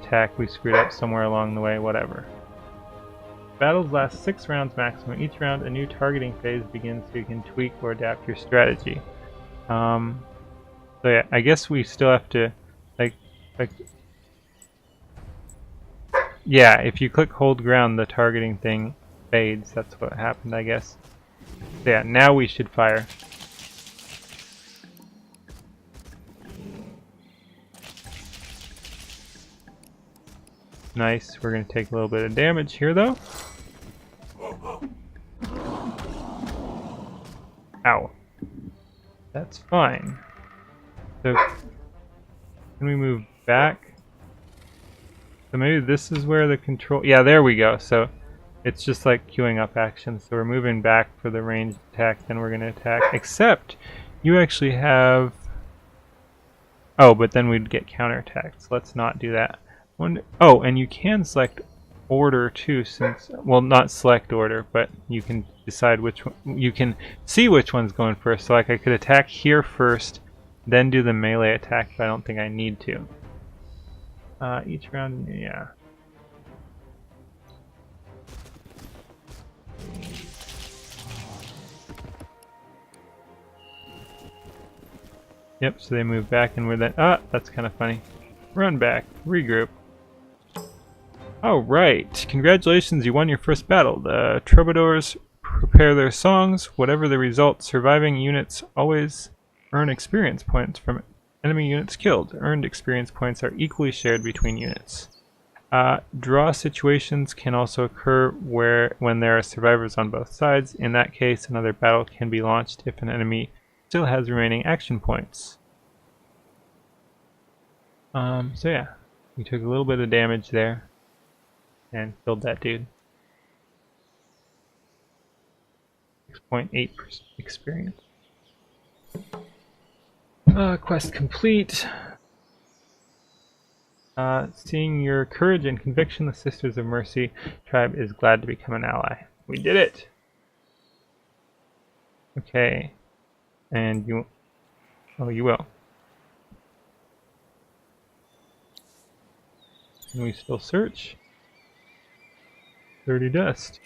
attack. We screwed up somewhere along the way. Whatever. Battles last 6 rounds maximum. Each round, a new targeting phase begins, so you can tweak or adapt your strategy. So yeah, I guess we still have to, like, yeah, if you click hold ground, the targeting thing fades. That's what happened, I guess. So yeah, now we should fire. Nice. We're going to take a little bit of damage here, though. Ow. That's fine. So, can we move back? So maybe this is where the control... Yeah, there we go. So, it's just like queuing up action. So we're moving back for the ranged attack, then we're going to attack. Except, you actually have... Oh, but then we'd get counterattacked. So let's not do that. Oh, and you can select order too, since, well, not select order, but you can decide which one, you can see which one's going first. So like I could attack here first, then do the melee attack, but I don't think I need to. Each round, yeah. Yep, so they move back and we're then, that's kind of funny. Run back, regroup. Alright, congratulations, you won your first battle. The troubadours prepare their songs. Whatever the result, surviving units always earn experience points from enemy units killed. Earned experience points are equally shared between units. Draw situations can also occur when there are survivors on both sides. In that case, another battle can be launched if an enemy still has remaining action points. So yeah, we took a little bit of damage there and killed that dude. 6.8% experience. Quest complete. Seeing your courage and conviction, the Sisters of Mercy tribe is glad to become an ally. We did it! Okay. And you... Oh, you will. Can we still search? 30 dust.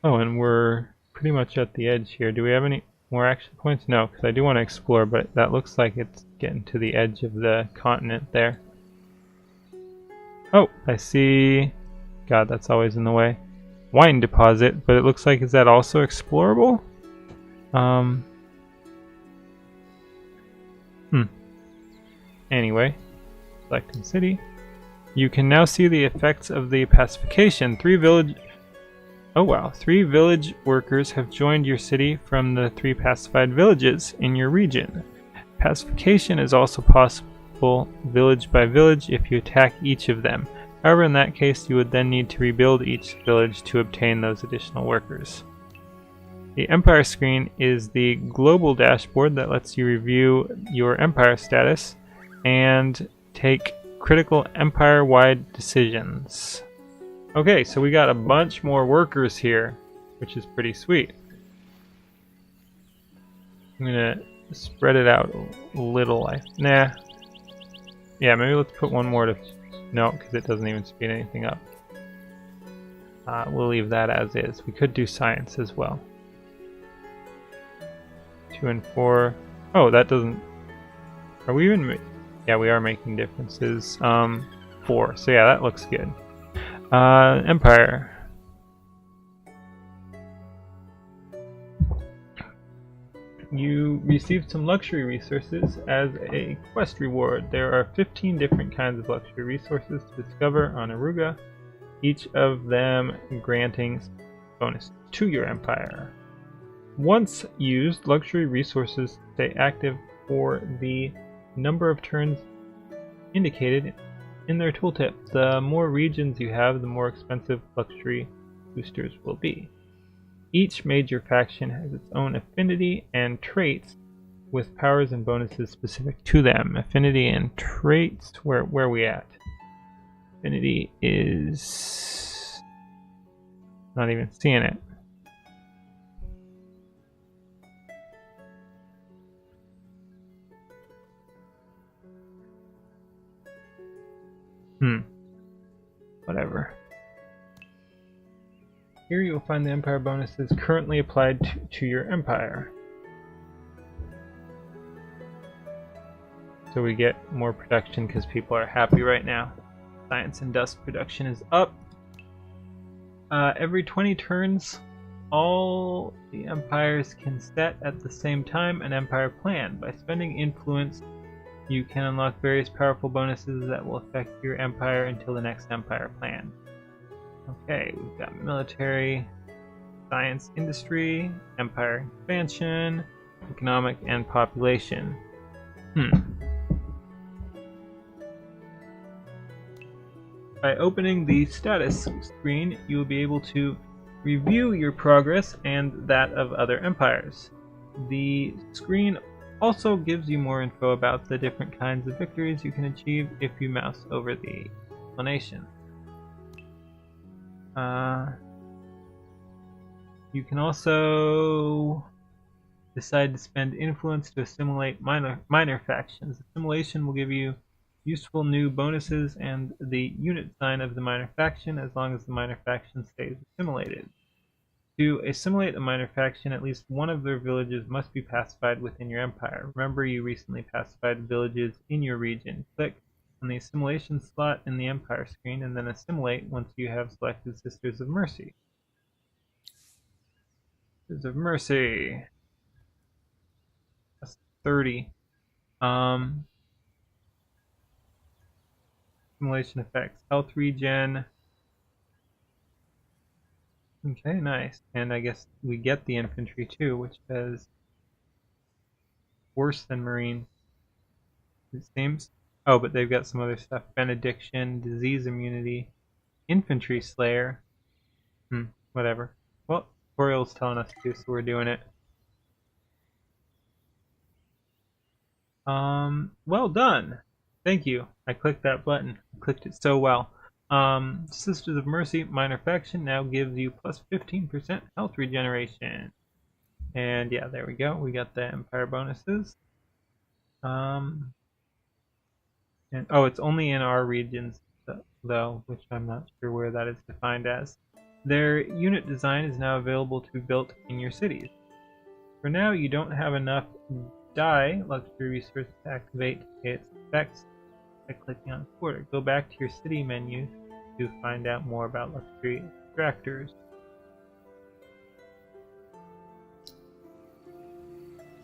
Oh, and we're pretty much at the edge here. Do we have any more action points? No, because I do want to explore, but that looks like it's getting to the edge of the continent there. Oh, I see... God, that's always in the way. Wine deposit, but it looks like, is that also explorable? Anyway, selecting city. You can now see the effects of the pacification. 3 village workers have joined your city from the 3 pacified villages in your region. Pacification is also possible village by village if you attack each of them. However, in that case, you would then need to rebuild each village to obtain those additional workers. The Empire screen is the global dashboard that lets you review your Empire status and take critical Empire-wide decisions. Okay, so we got a bunch more workers here, which is pretty sweet. I'm gonna spread it out a little. Nah. Yeah, maybe let's put one more to... No, because it doesn't even speed anything up. We'll leave that as is. We could do science as well. 2 and 4. Oh, that doesn't... Are we even... Yeah, we are making differences. 4. So yeah, that looks good. Empire. You received some luxury resources as a quest reward. There are 15 different kinds of luxury resources to discover on Aruga, each of them granting bonus to your empire. Once used, luxury resources stay active for the number of turns indicated in their tooltip. The more regions you have, the more expensive luxury boosters will be. Each major faction has its own affinity and traits with powers and bonuses specific to them. Affinity and traits, where are we at? Affinity is... not even seeing it. Whatever. Here you will find the Empire bonuses currently applied to your Empire. So we get more production because people are happy right now. Science and dust production is up. Every 20 turns, all the empires can set at the same time an empire plan. By spending influence, you can unlock various powerful bonuses that will affect your empire until the next empire plan. Okay, we've got military, science, industry, empire expansion, economic, and population. By opening the status screen, you will be able to review your progress and that of other empires. The screen also gives you more info about the different kinds of victories you can achieve if you mouse over the explanation. You can also decide to spend influence to assimilate minor factions. Assimilation will give you useful new bonuses and the unit sign of the minor faction as long as the minor faction stays assimilated. To assimilate a minor faction, at least one of their villages must be pacified within your empire. Remember, you recently pacified villages in your region. Click on the assimilation slot in the empire screen and then assimilate once you have selected Sisters of Mercy. Sisters of Mercy. That's 30. Assimilation effects. Health regen. Okay, nice. And I guess we get the infantry too, which is worse than Marine, it seems. Oh, but they've got some other stuff. Benediction, disease immunity, infantry slayer. Whatever. Well, tutorial's telling us to, so we're doing it. Well done. Thank you. I clicked that button. I clicked it so well. Sisters of Mercy minor faction now gives you plus 15% health regeneration. And yeah, there we go. We got the empire bonuses. And oh, it's only in our regions though, which I'm not sure where that is defined as. Their unit design is now available to be built in your cities. For now, you don't have enough die luxury resources to activate its effects by clicking on quarter. Go back to your city menu to find out more about luxury extractors.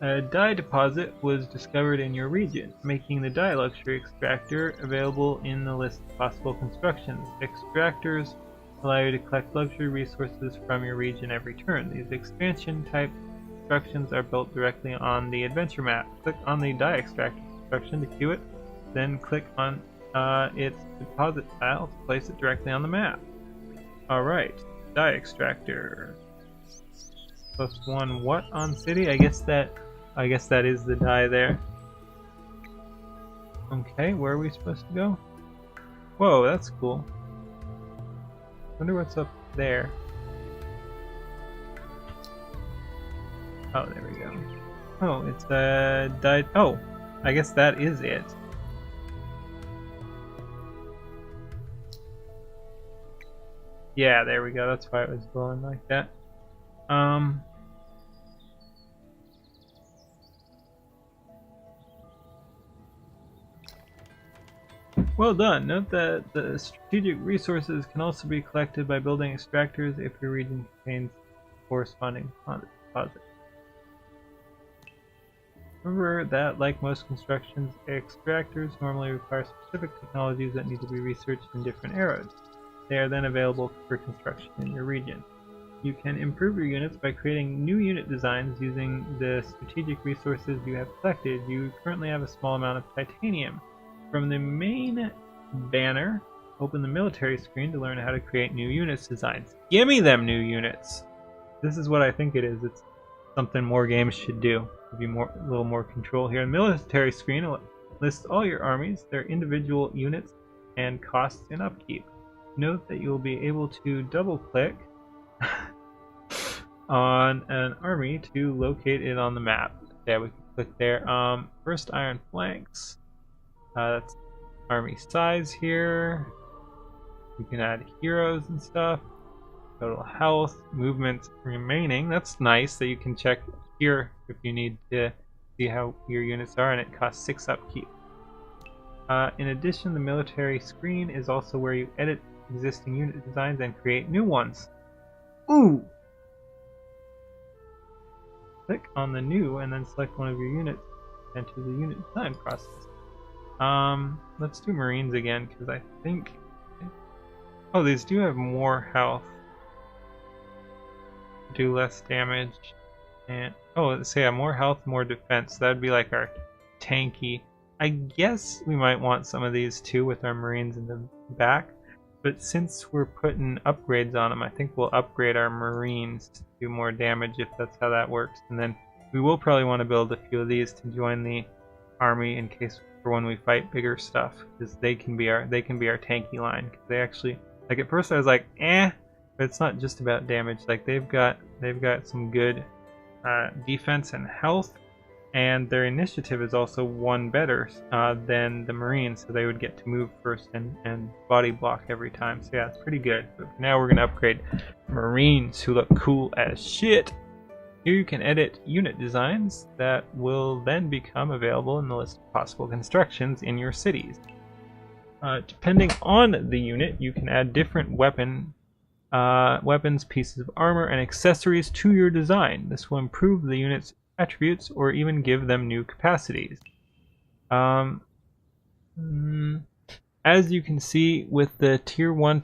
A dye deposit was discovered in your region, making the dye luxury extractor available in the list of possible constructions. Extractors allow you to collect luxury resources from your region every turn. These expansion type constructions are built directly on the adventure map. Click on the dye extractor construction to queue it, then click on its deposit tile to place it directly on the map. Alright, dye extractor. +1 what on city? I guess that is the dye there. Okay, where are we supposed to go? Whoa, that's cool. Wonder what's up there. Oh, there we go. Oh, it's died. Oh, I guess that is it. Yeah, there we go. That's why it was glowing like that. Well done. Note that the strategic resources can also be collected by building extractors if your region contains corresponding deposits. Remember that, like most constructions, extractors normally require specific technologies that need to be researched in different eras. They are then available for construction in your region. You can improve your units by creating new unit designs using the strategic resources you have collected. You currently have a small amount of titanium. From the main banner, open the military screen to learn how to create new units designs. Gimme them new units! This is what I think it is. It's something more games should do. Give you a little more control here. The military screen lists all your armies, their individual units, and costs and upkeep. Note that you'll be able to double-click on an army to locate it on the map. Yeah, we can click there. First Iron Flanks. That's army size here. You can add heroes and stuff. Total health, movement remaining. That's nice that you can check here if you need to see how your units are, and it costs 6 upkeep. In addition, the military screen is also where you edit existing unit designs and create new ones. Ooh! Click on the new and then select one of your units and enter the unit design process. Let's do Marines again, because I think... Oh, these do have more health. Do less damage. And oh, let's say more health, more defense. That'd be like our tanky. I guess we might want some of these too with our Marines in the back. But since we're putting upgrades on them, I think we'll upgrade our Marines to do more damage if that's how that works. And then we will probably want to build a few of these to join the army in case for when we fight bigger stuff, because they can be our tanky line. Cause they actually, like, at first I was like, but it's not just about damage. Like they've got some good defense and health, and their initiative is also one better than the Marines, so they would get to move first and body block every time. So yeah, it's pretty good. But for now we're gonna upgrade Marines who look cool as shit. Here you can edit unit designs that will then become available in the list of possible constructions in your cities. Depending on the unit, you can add different weapons, pieces of armor, and accessories to your design. This will improve the unit's attributes or even give them new capacities. As you can see with the Tier 1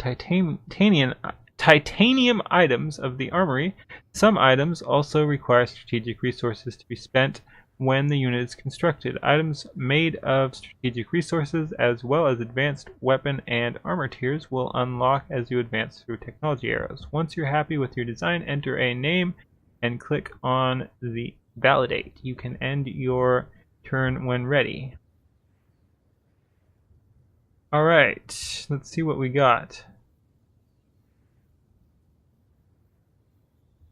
titanium items of the armory, some items also require strategic resources to be spent when the unit is constructed. Items made of strategic resources as well as advanced weapon and armor tiers will unlock as you advance through technology arrows. Once you're happy with your design, enter a name and click on the validate. You can end your turn when ready. Alright, let's see what we got.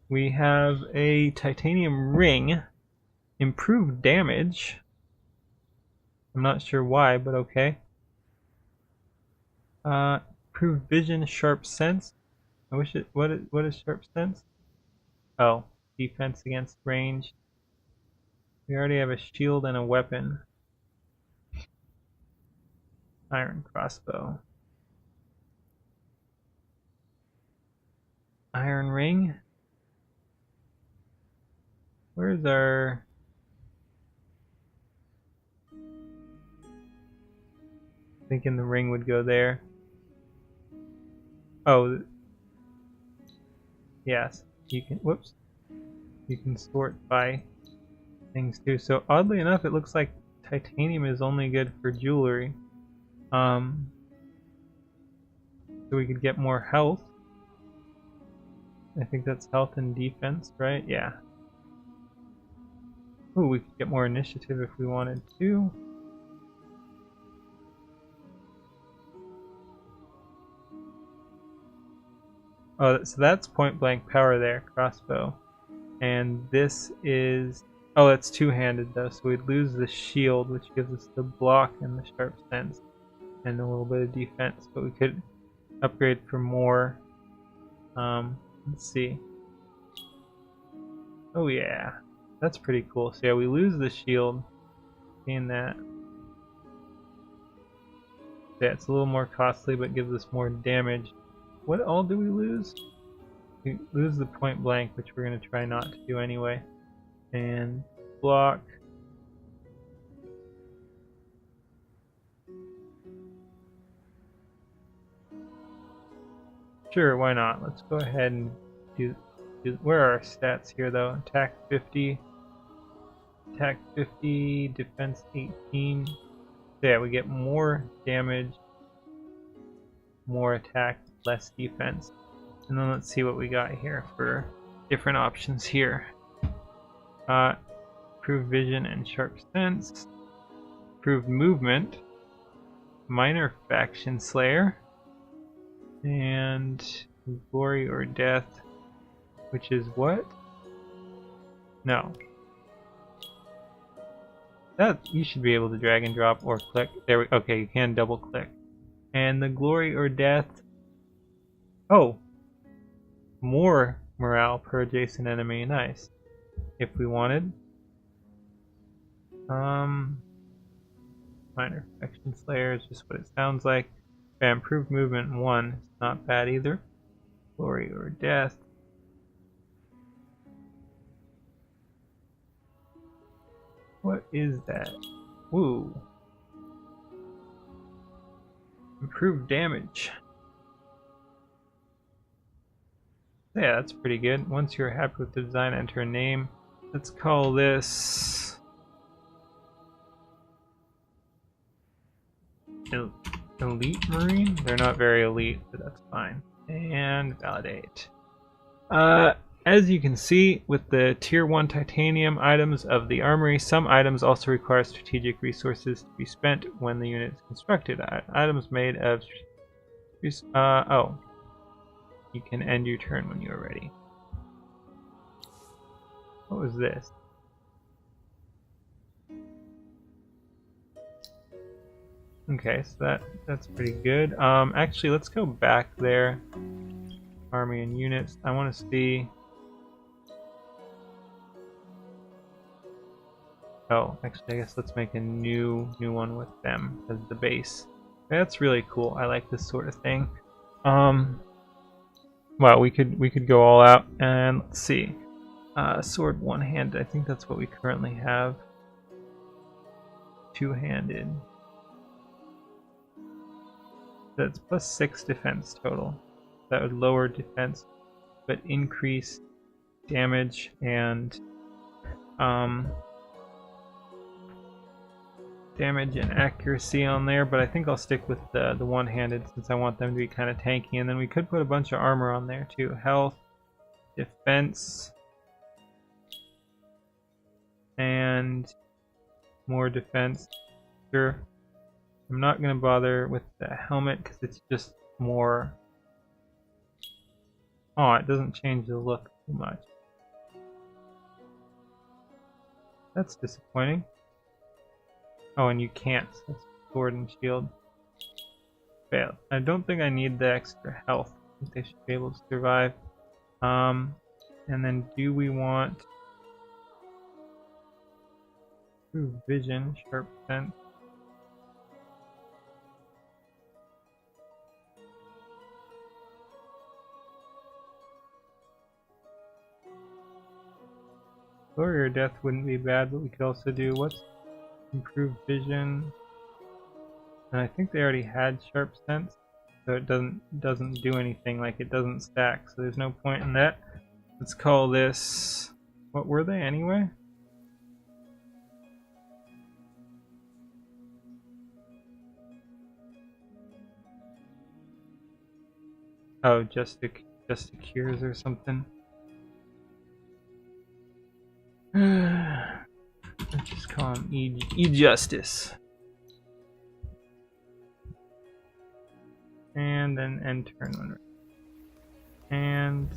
We have a titanium ring, improved damage. I'm not sure why, but okay. Improved vision, sharp sense. I wish it. What is sharp sense? Oh, defense against range. We already have a shield and a weapon. Iron crossbow. Iron ring. Where's our... Thinking the ring would go there. Oh. Yes. You can... Whoops. You can sort by things too. So oddly enough, it looks like titanium is only good for jewelry. So we could get more health. I think that's health and defense, right? Yeah. Ooh, we could get more initiative if we wanted to. Oh, so that's point blank power there, crossbow. And this is... Oh, it's two-handed though, so we'd lose the shield, which gives us the block and the sharp sense, and a little bit of defense. But we could upgrade for more. Let's see. Oh yeah, that's pretty cool. So yeah, we lose the shield. Gain that. Yeah, it's a little more costly, but gives us more damage. What all do we lose? We lose the point blank, which we're going to try not to do anyway. And block. Sure, why not? Let's go ahead and do where are our stats here though? Attack 50. Attack 50, defense 18. So yeah, we get more damage, more attack, less defense. And then let's see what we got here for different options here. Improved vision and sharp sense. Improved movement. Minor faction slayer. And glory or death. Which is what? No. That you should be able to drag and drop or click. There we okay, you can double click. And the glory or death. Oh. More morale per adjacent enemy. Nice. If we wanted. Minor faction slayer is just what it sounds like. Improved movement 1. It's not bad either. Glory or death. What is that? Woo. Improved damage. Yeah, that's pretty good. Once you're happy with the design, enter a name. Let's call this Elite Marine. They're not very elite, but that's fine. And validate. As you can see, with the Tier 1 titanium items of the armory, some items also require strategic resources to be spent when the unit is constructed. Items made of... oh. You can end your turn when you are ready. What was this? Okay, so that's pretty good. Actually, let's go back there. Army and units. I want to see... Oh, actually, I guess let's make a new one with them as the base. That's really cool. I like this sort of thing. Well, we could go all out and let's see. Sword one-handed. I think that's what we currently have. Two-handed. That's plus 6 defense total. That would lower defense, but increase damage and damage and accuracy on there, but I think I'll stick with the one-handed since I want them to be kind of tanky. And then we could put a bunch of armor on there too. Health, defense, and more defense. Sure. I'm not going to bother with the helmet because it's just more... Oh, it doesn't change the look too much. That's disappointing. Oh, and you can't. So that's sword and shield. Fail. I don't think I need the extra health. I think they should be able to survive. And then do we want... Ooh, vision, sharp sense. Glory or death wouldn't be bad, but we could also do what's improved vision. And I think they already had sharp sense, so it doesn't do anything, like it doesn't stack, so there's no point in that. Let's call this... What were they anyway? Oh, just a cures or something. Let's just call him E-Justice. And then end turn when ready. And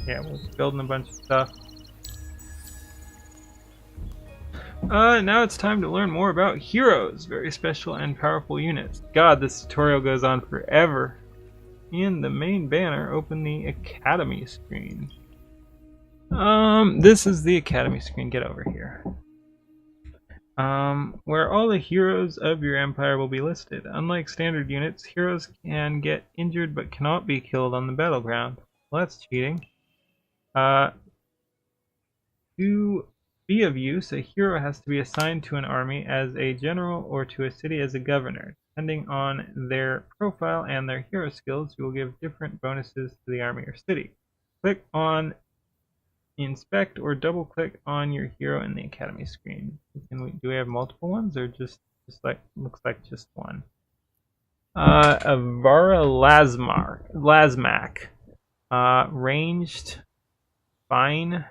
yeah, we're building a bunch of stuff. Now it's time to learn more about heroes, very special and powerful units. God, this tutorial goes on forever. In the main banner, open the Academy screen. This is the Academy screen. Get over here. Where all the heroes of your empire will be listed. Unlike standard units, heroes can get injured but cannot be killed on the battleground. Well, that's cheating. To be of use, a hero has to be assigned to an army as a general or to a city as a governor. Depending on their profile and their hero skills, you will give different bonuses to the army or city. Click on Inspect or double click on your hero in the Academy screen. Do we have multiple ones or just like looks like just one? Avara Lasmak. Ranged, fine.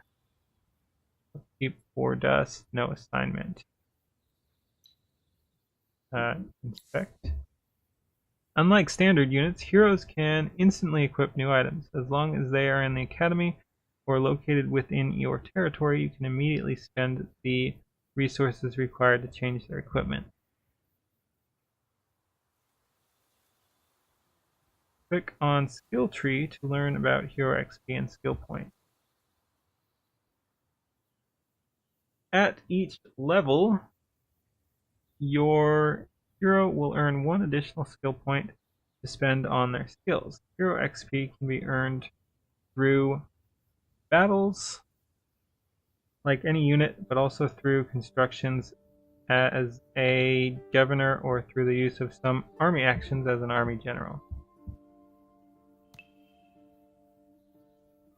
Keep 4 dust, no assignment. Inspect. Unlike standard units, heroes can instantly equip new items. As long as they are in the Academy or located within your territory, you can immediately spend the resources required to change their equipment. Click on Skill Tree to learn about Hero XP and skill points. At each level, your hero will earn 1 additional skill point to spend on their skills. Hero XP can be earned through battles, like any unit, but also through constructions as a governor or through the use of some army actions as an army general.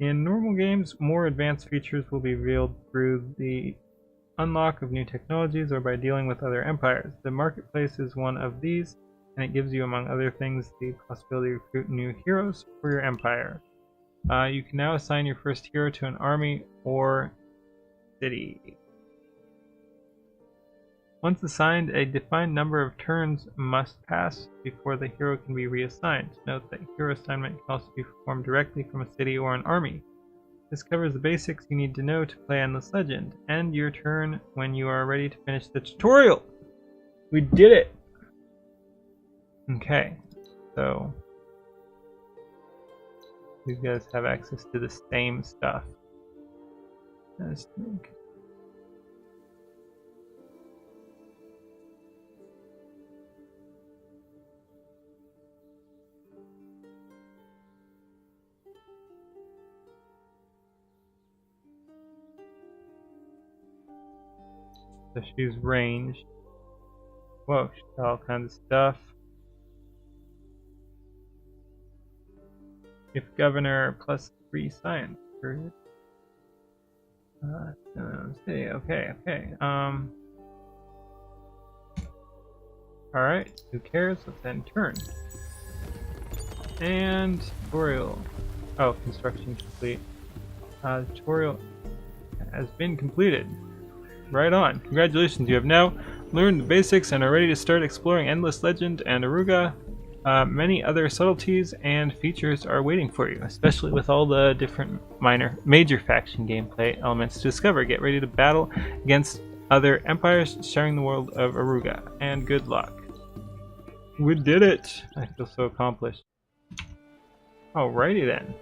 In normal games, more advanced features will be revealed through the unlock of new technologies or by dealing with other empires. The marketplace is one of these, and it gives you, among other things, the possibility to recruit new heroes for your empire. You can now assign your first hero to an army or city. Once assigned, a defined number of turns must pass before the hero can be reassigned. Note that hero assignment can also be performed directly from a city or an army. This covers the basics you need to know to play Endless Legend. End your turn when you are ready to finish the tutorial. We did it! Okay, so these guys have access to the same stuff. Let's think. So she's ranged. Whoa, she's got all kinds of stuff. If governor plus 3 science. Period. Let's see. Okay. Alright, who cares? Let's end turn. And tutorial. Oh, construction complete. Tutorial has been completed. Right on. Congratulations, you have now learned the basics and are ready to start exploring Endless Legend and Aruga. Many other subtleties and features are waiting for you, especially with all the different major faction gameplay elements to discover. Get ready to battle against other empires sharing the world of Aruga, and good luck. We did it! I feel so accomplished. Alrighty then.